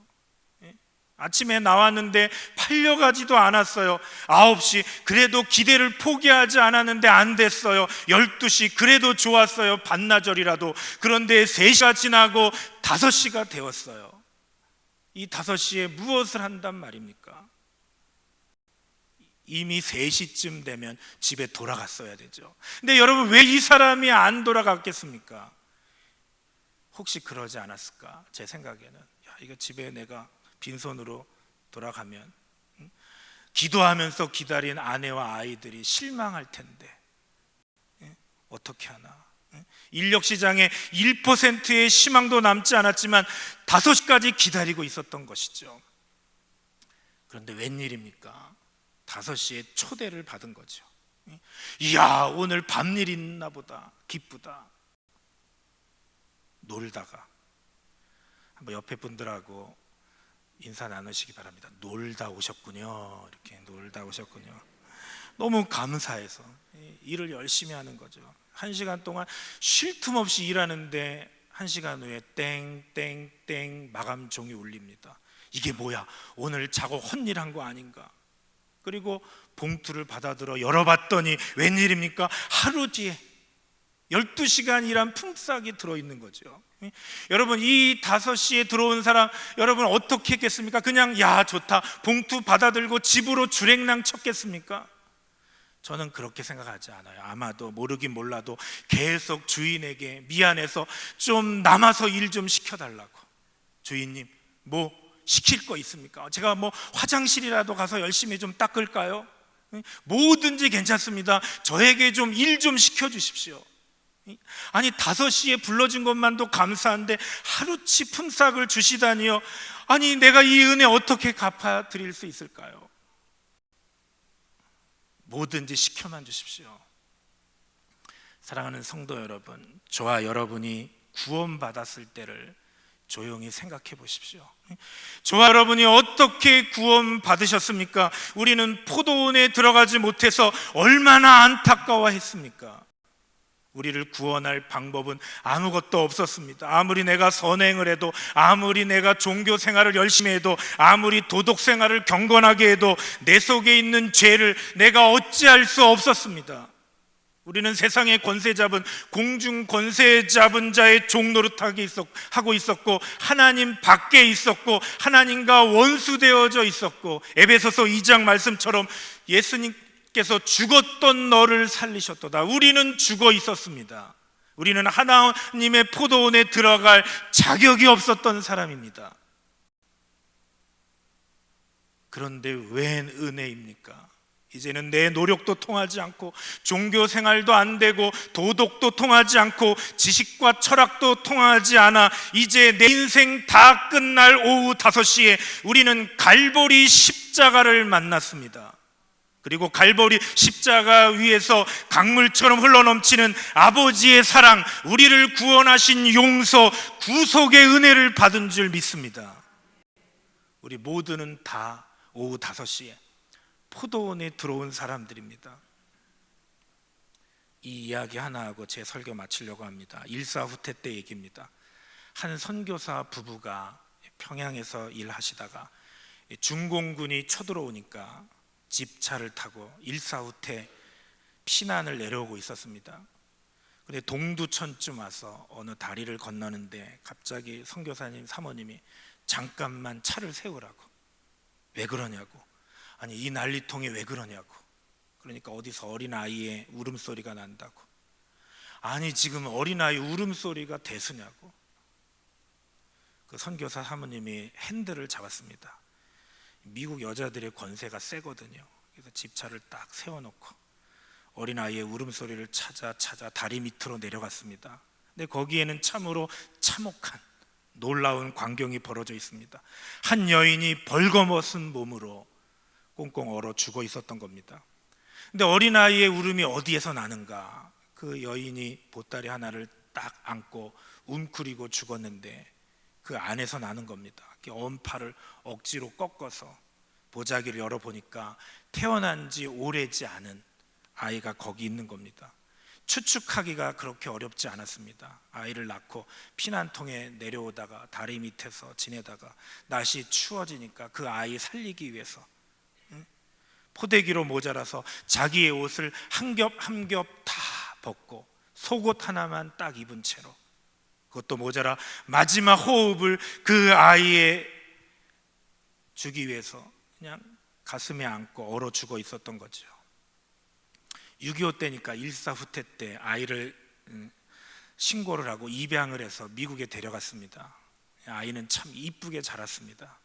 아침에 나왔는데 팔려가지도 않았어요. 9시 그래도 기대를 포기하지 않았는데 안 됐어요. 12시 그래도 좋았어요. 반나절이라도. 그런데 3시가 지나고 5시가 되었어요. 이 5시에 무엇을 한단 말입니까? 이미 3시쯤 되면 집에 돌아갔어야 되죠. 근데 여러분, 왜 이 사람이 안 돌아갔겠습니까? 혹시 그러지 않았을까? 제 생각에는, 야, 이거 집에 내가 빈손으로 돌아가면 기도하면서 기다린 아내와 아이들이 실망할 텐데 어떻게 하나? 인력시장에 1%의 희망도 남지 않았지만 5시까지 기다리고 있었던 것이죠. 그런데 웬일입니까? 5시에 초대를 받은 거죠. 이야, 오늘 밤일 있나 보다. 기쁘다. 놀다가 한번 옆에 분들하고 인사 나누시기 바랍니다. 놀다 오셨군요. 이렇게 놀다 오셨군요. 너무 감사해서 일을 열심히 하는 거죠. 1시간 동안 쉴 틈 없이 일하는데 1시간 후에 땡땡땡 마감 종이 울립니다. 이게 뭐야? 오늘 작업 헛일한 거 아닌가? 그리고 봉투를 받아들어 열어봤더니 웬일입니까? 하루 뒤에 12시간 일한 품삯이 들어있는 거죠. 여러분, 이 5시에 들어온 사람, 여러분 어떻게 했겠습니까? 그냥 야 좋다 봉투 받아들고 집으로 주랭랑 쳤겠습니까? 저는 그렇게 생각하지 않아요. 아마도 모르긴 몰라도 계속 주인에게 미안해서 좀 남아서 일 좀 시켜달라고. 주인님, 뭐 시킬 거 있습니까? 제가 뭐 화장실이라도 가서 열심히 좀 닦을까요? 뭐든지 괜찮습니다. 저에게 좀 일 좀 시켜주십시오. 아니, 5시에 불러준 것만도 감사한데 하루치 품삯을 주시다니요. 아니, 내가 이 은혜 어떻게 갚아드릴 수 있을까요? 뭐든지 시켜만 주십시오. 사랑하는 성도 여러분, 저와 여러분이 구원받았을 때를 조용히 생각해 보십시오. 저와 여러분이 어떻게 구원받으셨습니까? 우리는 포도원에 들어가지 못해서 얼마나 안타까워했습니까? 우리를 구원할 방법은 아무것도 없었습니다. 아무리 내가 선행을 해도, 아무리 내가 종교 생활을 열심히 해도, 아무리 도덕 생활을 경건하게 해도 내 속에 있는 죄를 내가 어찌할 수 없었습니다. 우리는 세상의 권세 잡은, 공중 권세 잡은 자의 종노릇하고 있었고, 하나님 밖에 있었고, 하나님과 원수되어져 있었고, 에베소서 2장 말씀처럼 예수님께서 죽었던 너를 살리셨도다. 우리는 죽어 있었습니다. 우리는 하나님의 포도원에 들어갈 자격이 없었던 사람입니다. 그런데 웬 은혜입니까? 이제는 내 노력도 통하지 않고, 종교 생활도 안 되고, 도덕도 통하지 않고, 지식과 철학도 통하지 않아 이제 내 인생 다 끝날 오후 5시에 우리는 갈보리 십자가를 만났습니다. 그리고 갈보리 십자가 위에서 강물처럼 흘러넘치는 아버지의 사랑, 우리를 구원하신 용서, 구속의 은혜를 받은 줄 믿습니다. 우리 모두는 다 오후 5시에 포도원에 들어온 사람들입니다. 이 이야기 하나 하고 제 설교 마치려고 합니다. 일사후퇴 때 얘기입니다. 한 선교사 부부가 평양에서 일하시다가 중공군이 쳐들어오니까 집차를 타고 일사후퇴 피난을 내려오고 있었습니다. 근데 동두천쯤 와서 어느 다리를 건너는데 갑자기 선교사님 사모님이 잠깐만 차를 세우라고. 왜 그러냐고. 아니, 이 난리통에 왜 그러냐고. 그러니까 어디서 어린아이의 울음소리가 난다고. 아니, 지금 어린아이 울음소리가 대수냐고. 그 선교사 사모님이 핸들을 잡았습니다. 미국 여자들의 권세가 세거든요. 그래서 집차를 딱 세워놓고 어린아이의 울음소리를 찾아 다리 밑으로 내려갔습니다. 근데 거기에는 참으로 참혹한 놀라운 광경이 벌어져 있습니다. 한 여인이 벌거벗은 몸으로 꽁꽁 얼어 죽어 있었던 겁니다. 근데 어린아이의 울음이 어디에서 나는가? 그 여인이 보따리 하나를 딱 안고 웅크리고 죽었는데 그 안에서 나는 겁니다. 엄팔을 억지로 꺾어서 보자기를 열어보니까 태어난 지 오래지 않은 아이가 거기 있는 겁니다. 추측하기가 그렇게 어렵지 않았습니다. 아이를 낳고 피난통에 내려오다가 다리 밑에서 지내다가 날씨 추워지니까 그 아이 살리기 위해서 포대기로 모자라서 자기의 옷을 한 겹 한 겹 다 벗고 속옷 하나만 딱 입은 채로, 그것도 모자라 마지막 호흡을 그 아이에 주기 위해서 그냥 가슴에 안고 얼어 죽어 있었던 거죠. 6.25 때니까 일사후퇴 때 아이를 신고를 하고 입양을 해서 미국에 데려갔습니다. 아이는 참 이쁘게 자랐습니다.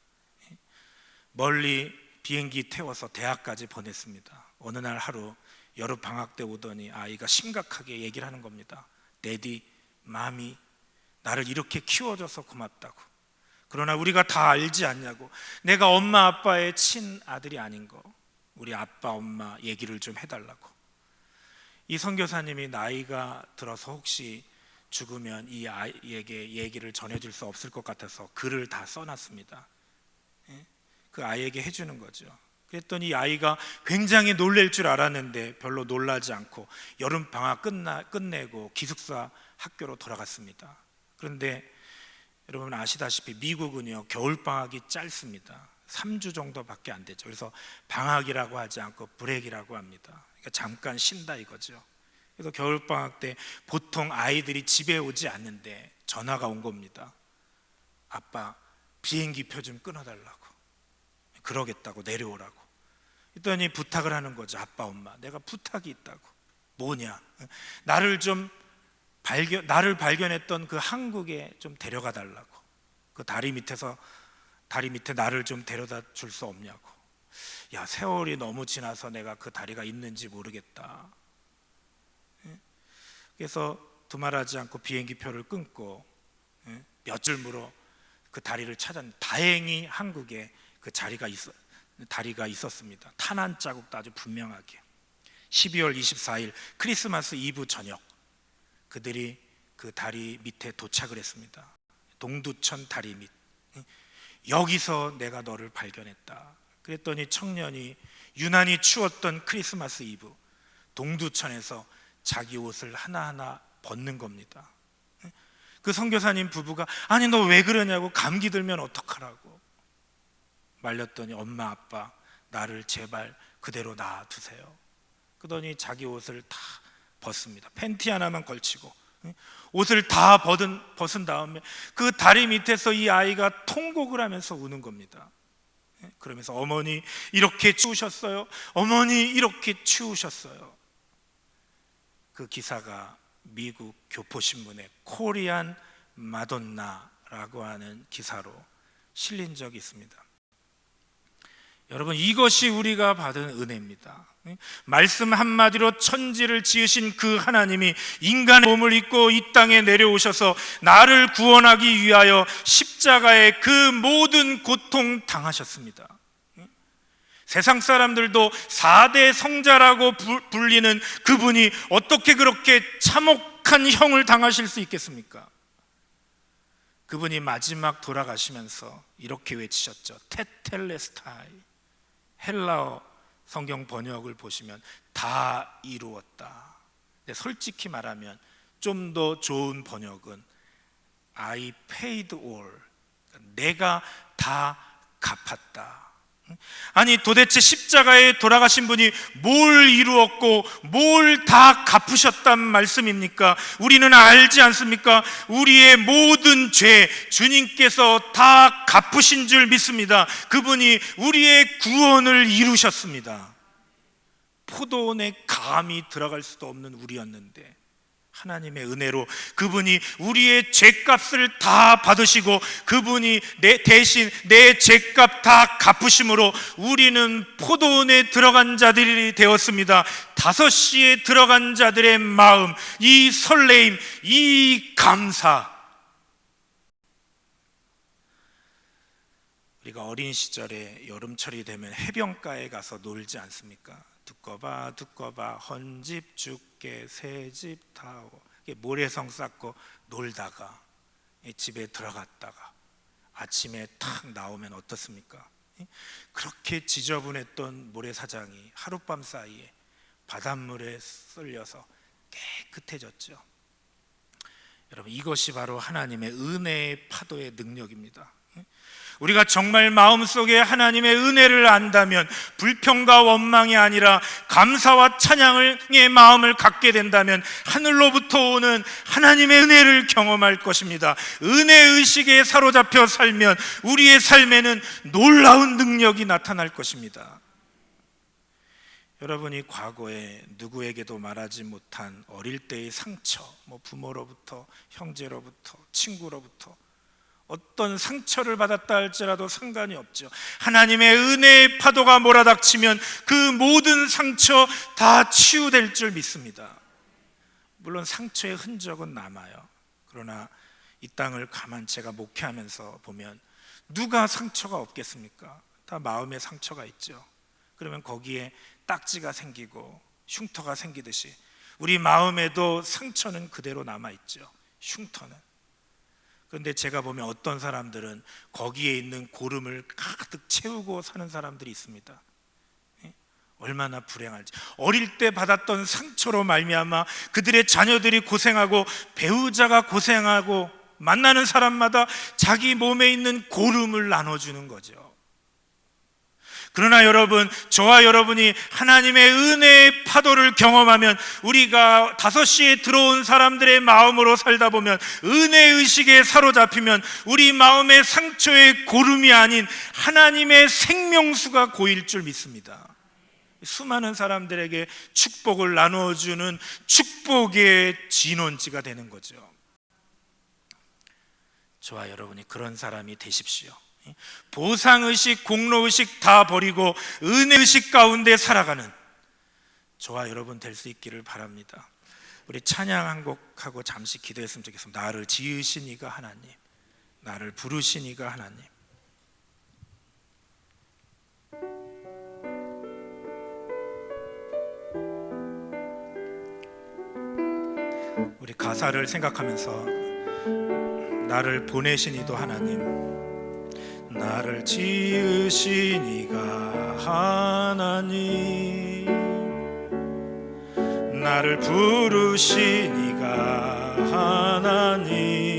멀리 비행기 태워서 대학까지 보냈습니다. 어느 날 하루 여름 방학 때 오더니 아이가 심각하게 얘기를 하는 겁니다. 데디, 마미, 나를 이렇게 키워줘서 고맙다고. 그러나 우리가 다 알지 않냐고. 내가 엄마 아빠의 친아들이 아닌 거, 우리 아빠 엄마 얘기를 좀 해달라고. 이 선교사님이 나이가 들어서 혹시 죽으면 이 아이에게 얘기를 전해줄 수 없을 것 같아서 글을 다 써놨습니다. 그 아이에게 해주는 거죠. 그랬더니 이 아이가 굉장히 놀랄 줄 알았는데 별로 놀라지 않고 여름 방학 끝내고 기숙사 학교로 돌아갔습니다. 그런데 여러분 아시다시피 미국은요 겨울 방학이 짧습니다. 3주 정도밖에 안 되죠. 그래서 방학이라고 하지 않고 브레이크라고 합니다. 그러니까 잠깐 쉰다 이거죠. 그래서 겨울 방학 때 보통 아이들이 집에 오지 않는데 전화가 온 겁니다. 아빠 비행기 표 좀 끊어달라고. 그러겠다고, 내려오라고. 그랬더니 부탁을 하는 거죠. 아빠 엄마 내가 부탁이 있다고. 뭐냐, 나를 발견했던 그 한국에 좀 데려가 달라고. 그 다리 밑에 나를 좀 데려다 줄 수 없냐고. 야, 세월이 너무 지나서 내가 그 다리가 있는지 모르겠다. 그래서 두말하지 않고 비행기 표를 끊고 몇 줄 물어 그 다리를 찾았는데 다행히 한국에 그 다리가 있었습니다. 탄환 자국도 아주 분명하게. 12월 24일 크리스마스 이브 저녁 그들이 그 다리 밑에 도착을 했습니다. 동두천 다리 밑. 여기서 내가 너를 발견했다. 그랬더니 청년이 유난히 추웠던 크리스마스 이브 동두천에서 자기 옷을 하나하나 벗는 겁니다. 그 선교사님 부부가 아니 너 왜 그러냐고, 감기 들면 어떡하라고 말렸더니 엄마 아빠 나를 제발 그대로 놔두세요. 그러더니 자기 옷을 다 벗습니다. 팬티 하나만 걸치고 옷을 다 벗은 다음에 그 다리 밑에서 이 아이가 통곡을 하면서 우는 겁니다. 그러면서 어머니 이렇게 추우셨어요. 어머니 이렇게 추우셨어요. 그 기사가 미국 교포신문에 코리안 마돈나라고 하는 기사로 실린 적이 있습니다. 여러분 이것이 우리가 받은 은혜입니다. 말씀 한마디로 천지를 지으신 그 하나님이 인간의 몸을 입고 이 땅에 내려오셔서 나를 구원하기 위하여 십자가의 그 모든 고통 당하셨습니다. 세상 사람들도 4대 성자라고 불리는 그분이 어떻게 그렇게 참혹한 형을 당하실 수 있겠습니까? 그분이 마지막 돌아가시면서 이렇게 외치셨죠. 테텔레스타이. 헬라어 성경 번역을 보시면 다 이루었다. 근데 솔직히 말하면 좀 더 좋은 번역은 I paid all. 내가 다 갚았다. 아니 도대체 십자가에 돌아가신 분이 뭘 이루었고 뭘 다 갚으셨단 말씀입니까? 우리는 알지 않습니까? 우리의 모든 죄 주님께서 다 갚으신 줄 믿습니다. 그분이 우리의 구원을 이루셨습니다. 포도원에 감히 들어갈 수도 없는 우리였는데 하나님의 은혜로 그분이 우리의 죄값을 다 받으시고 그분이 대신 내 죄값 다 갚으심으로 우리는 포도원에 들어간 자들이 되었습니다. 5시에 들어간 자들의 마음, 이 설레임, 이 감사. 우리가 어린 시절에 여름철이 되면 해변가에 가서 놀지 않습니까? 두꺼봐 헌집 죽게 새집 타오, 모래성 쌓고 놀다가 집에 들어갔다가 아침에 탁 나오면 어떻습니까? 그렇게 지저분했던 모래사장이 하룻밤 사이에 바닷물에 쏠려서 깨끗해졌죠. 여러분, 이것이 바로 하나님의 은혜의 파도의 능력입니다. 우리가 정말 마음속에 하나님의 은혜를 안다면 불평과 원망이 아니라 감사와 찬양의 마음을 갖게 된다면 하늘로부터 오는 하나님의 은혜를 경험할 것입니다. 은혜의식에 사로잡혀 살면 우리의 삶에는 놀라운 능력이 나타날 것입니다. 여러분이 과거에 누구에게도 말하지 못한 어릴 때의 상처, 부모로부터, 형제로부터, 친구로부터 어떤 상처를 받았다 할지라도 상관이 없죠. 하나님의 은혜의 파도가 몰아닥치면 그 모든 상처 다 치유될 줄 믿습니다. 물론 상처의 흔적은 남아요. 그러나 이 땅을 가만 제가 목회하면서 보면 누가 상처가 없겠습니까? 다 마음에 상처가 있죠. 그러면 거기에 딱지가 생기고 흉터가 생기듯이 우리 마음에도 상처는 그대로 남아있죠. 흉터는. 그런데 제가 보면 어떤 사람들은 거기에 있는 고름을 가득 채우고 사는 사람들이 있습니다. 얼마나 불행할지. 어릴 때 받았던 상처로 말미암아 그들의 자녀들이 고생하고 배우자가 고생하고 만나는 사람마다 자기 몸에 있는 고름을 나눠주는 거죠. 그러나 여러분, 저와 여러분이 하나님의 은혜의 파도를 경험하면 우리가 5시에 들어온 사람들의 마음으로 살다 보면 은혜의식에 사로잡히면 우리 마음의 상처의 고름이 아닌 하나님의 생명수가 고일 줄 믿습니다. 수많은 사람들에게 축복을 나누어주는 축복의 진원지가 되는 거죠. 저와 여러분이 그런 사람이 되십시오. 보상의식, 공로의식 다 버리고 은혜의식 가운데 살아가는 저와 여러분 될 수 있기를 바랍니다. 우리 찬양 한 곡하고 잠시 기도했으면 좋겠습니다. 나를 지으신 이가 하나님, 나를 부르신 이가 하나님. 우리 가사를 생각하면서 나를 보내신 이도 하나님, 나를 지으신 이가 하나님, 나를 부르신 이가 하나님,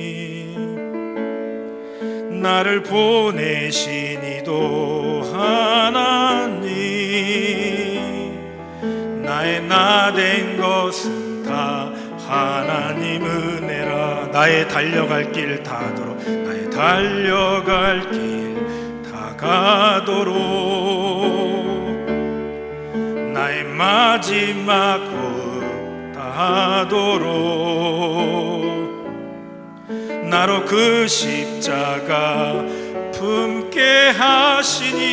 나를 보내신 이도 하나님, 나의 나 된 것은 다 하나님 은혜라. 나의 달려갈 길 다도록, 나의 달려갈 길 가도록, 나의 마지막 호흡 다하도록 나로 그 십자가 품게 하시니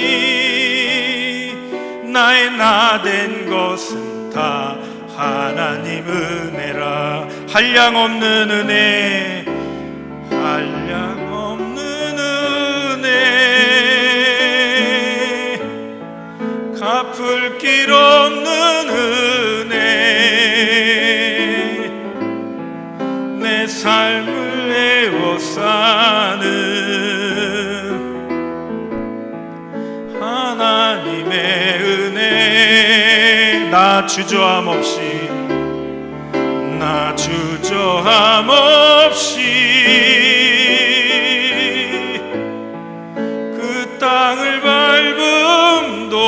나의 나 된 것은 다 하나님 은혜라. 한량없는 은혜, 한량없는 은혜, 갚을 길 없는 은혜, 내 삶을 에워싸는 하나님의 은혜. 나 주저함 없이, 나 주저함 없이 그 땅을 밟음도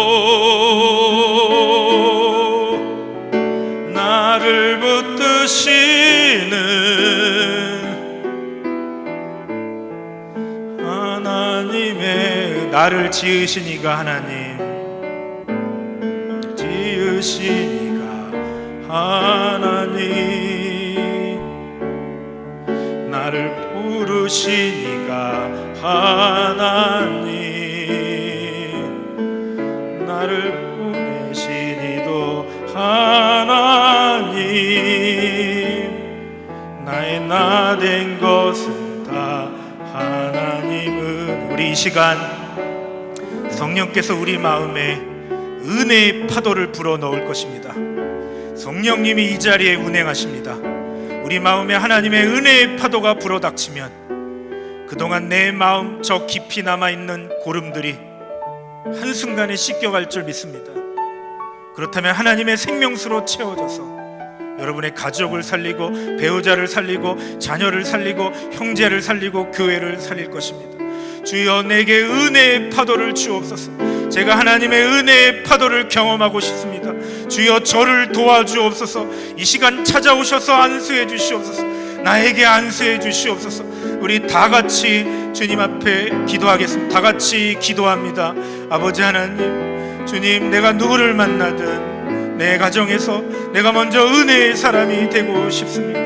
나를 붙드시는 하나님의, 나를 지으신 이가 하나님, 지으신 이가 하나님, 나를 부르시니가 하나님, 나를 보내시니도 하나님, 나의 나 된 것은 다 하나님은. 우리 이 시간 성령께서 우리 마음에 은혜의 파도를 불어넣을 것입니다. 성령님이 이 자리에 운행하십니다. 우리 마음에 하나님의 은혜의 파도가 불어닥치면 그동안 내 마음 저 깊이 남아있는 고름들이 한순간에 씻겨갈 줄 믿습니다. 그렇다면 하나님의 생명수로 채워져서 여러분의 가족을 살리고 배우자를 살리고 자녀를 살리고 형제를 살리고 교회를 살릴 것입니다. 주여 내게 은혜의 파도를 주옵소서. 제가 하나님의 은혜의 파도를 경험하고 싶습니다. 주여 저를 도와주옵소서. 이 시간 찾아오셔서 안수해 주시옵소서. 나에게 안수해 주시옵소서. 우리 다 같이 주님 앞에 기도하겠습니다. 다 같이 기도합니다. 아버지 하나님, 주님, 내가 누구를 만나든 내 가정에서 내가 먼저 은혜의 사람이 되고 싶습니다.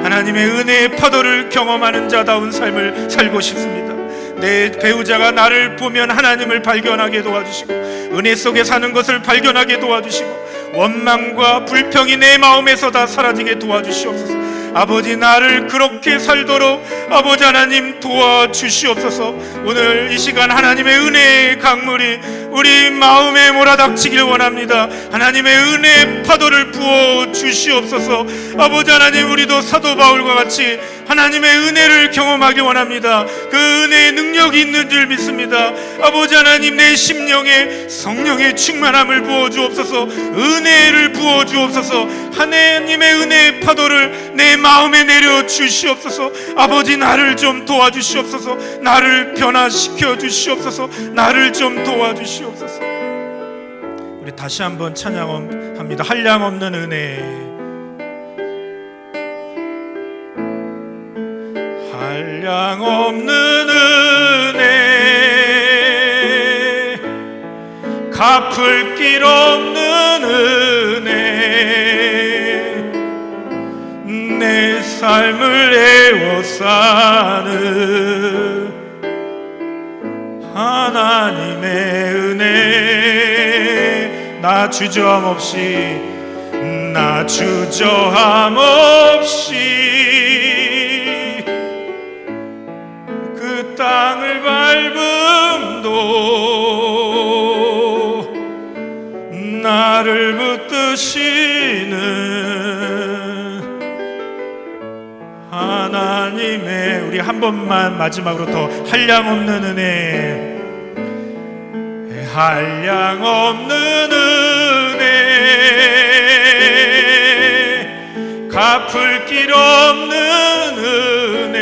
하나님의 은혜의 파도를 경험하는 자다운 삶을 살고 싶습니다. 내 배우자가 나를 보면 하나님을 발견하게 도와주시고 은혜 속에 사는 것을 발견하게 도와주시고 원망과 불평이 내 마음에서 다 사라지게 도와주시옵소서. 아버지, 나를 그렇게 살도록 아버지 하나님 도와주시옵소서. 오늘 이 시간 하나님의 은혜의 강물이 우리 마음에 몰아닥치길 원합니다. 하나님의 은혜의 파도를 부어주시옵소서. 아버지 하나님, 우리도 사도 바울과 같이 하나님의 은혜를 경험하기 원합니다. 그 은혜의 능력이 있는 줄 믿습니다. 아버지 하나님, 내 심령에 성령의 충만함을 부어주옵소서. 은혜를 부어주옵소서. 하나님의 은혜의 파도를 내 마음에 내려주시옵소서. 아버지, 나를 좀 도와주시옵소서. 나를 변화시켜 주시옵소서. 나를 좀 도와주시옵소서. 우리 다시 한번 찬양합니다. 한량없는 은혜, 한량없는 은혜, 갚을 길 없는 은혜, 내 삶을 에워싸는 하나님의 은혜. 나 주저함 없이, 나 주저함 없이 그 땅을 밟음도 나를 붙드시는 하나님의, 우리 한 번만 마지막으로 더 한량없는 은혜, 한량없는 은혜, 갚을 길 없는 은혜,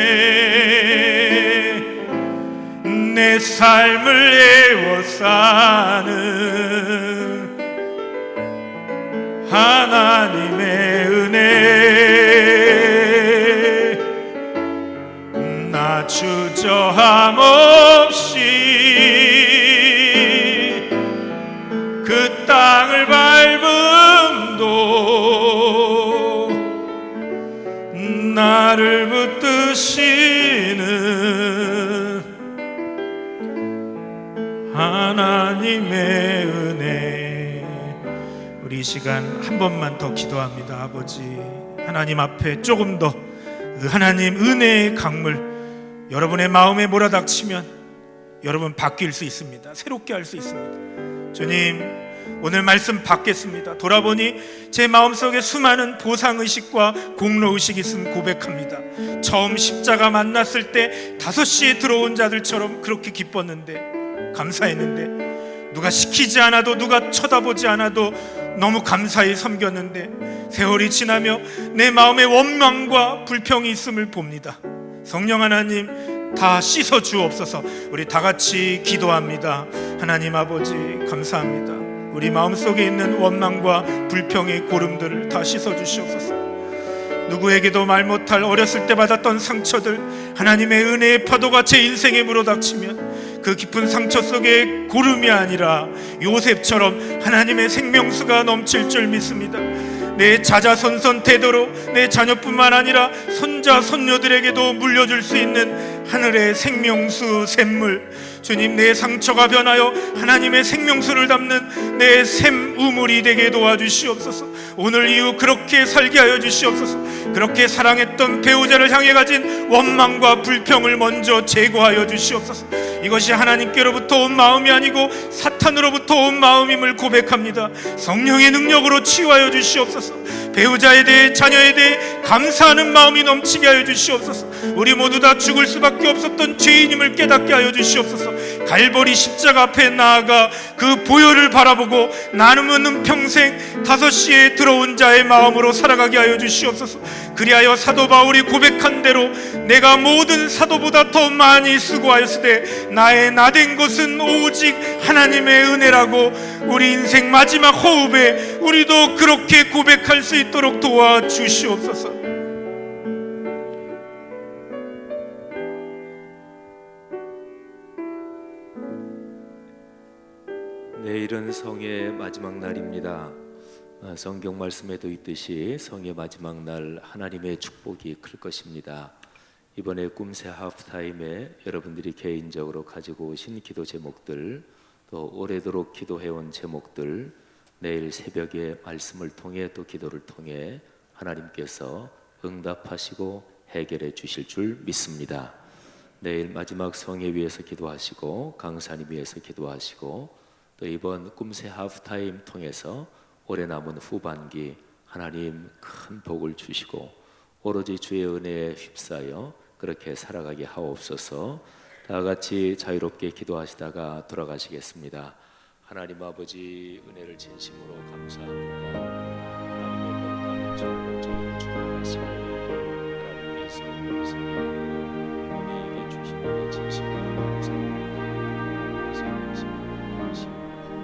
내 삶을 에워싸는 하나님의 은혜. 나 주저함 없이 그 땅을 밟음도 나를 붙드시는 하나님의 은혜. 우리 이 시간 한 번만 더 기도합니다. 아버지 하나님 앞에 조금 더 그 하나님 은혜의 강물 여러분의 마음에 몰아닥치면 여러분 바뀔 수 있습니다. 새롭게 할 수 있습니다. 주님, 오늘 말씀 받겠습니다. 돌아보니 제 마음속에 수많은 보상의식과 공로의식이 있음 고백합니다. 처음 십자가 만났을 때 5시에 들어온 자들처럼 그렇게 기뻤는데, 감사했는데, 누가 시키지 않아도 누가 쳐다보지 않아도 너무 감사히 섬겼는데 세월이 지나며 내 마음에 원망과 불평이 있음을 봅니다. 성령 하나님 다 씻어 주옵소서. 우리 다 같이 기도합니다. 하나님 아버지 감사합니다. 우리 마음속에 있는 원망과 불평의 고름들을 다 씻어 주시옵소서. 누구에게도 말 못할 어렸을 때 받았던 상처들, 하나님의 은혜의 파도가 제 인생에 물어닥치면 그 깊은 상처 속에 고름이 아니라 요셉처럼 하나님의 생명수가 넘칠 줄 믿습니다. 내 자자손손 태도로 내 자녀뿐만 아니라 손자 손녀들에게도 물려줄 수 있는 하늘의 생명수 샘물, 주님, 내 상처가 변하여 하나님의 생명수를 담는 내 샘 우물이 되게 도와주시옵소서. 오늘 이후 그렇게 살게 하여 주시옵소서. 그렇게 사랑했던 배우자를 향해 가진 원망과 불평을 먼저 제거하여 주시옵소서. 이것이 하나님께로부터 온 마음이 아니고 사탄으로부터 온 마음임을 고백합니다. 성령의 능력으로 치유하여 주시옵소서. 배우자에 대해, 자녀에 대해 감사하는 마음이 넘치게 하여 주시옵소서. 우리 모두 다 죽을 수밖에 없었던 죄인임을 깨닫게 하여 주시옵소서. 갈보리 십자가 앞에 나아가 그 보혈을 바라보고 나는 평생 5시에 들어온 자의 마음으로 살아가게 하여 주시옵소서. 그리하여 사도 바울이 고백한 대로 내가 모든 사도보다 더 많이 수고하였으되 나의 나된 것은 오직 하나님의 은혜라고, 우리 인생 마지막 호흡에 우리도 그렇게 고백할 수 있도록 도와주시옵소서. 내일은 성의 마지막 날입니다. 성경 말씀에도 있듯이 성의 마지막 날 하나님의 축복이 클 것입니다. 이번에 꿈새 하프타임에 여러분들이 개인적으로 가지고 오신 기도 제목들, 또 오래도록 기도해온 제목들, 내일 새벽에 말씀을 통해 또 기도를 통해 하나님께서 응답하시고 해결해 주실 줄 믿습니다. 내일 마지막 성회 위해서 기도하시고 강사님 위해서 기도하시고, 또 이번 꿈새 하프타임 통해서 올해 남은 후반기 하나님 큰 복을 주시고 오로지 주의 은혜에 휩싸여 그렇게 살아가게 하옵소서. 다 같이 자유롭게 기도하시다가 돌아가시겠습니다. 하나님 아버지, 은혜를 진심으로 감사합니다.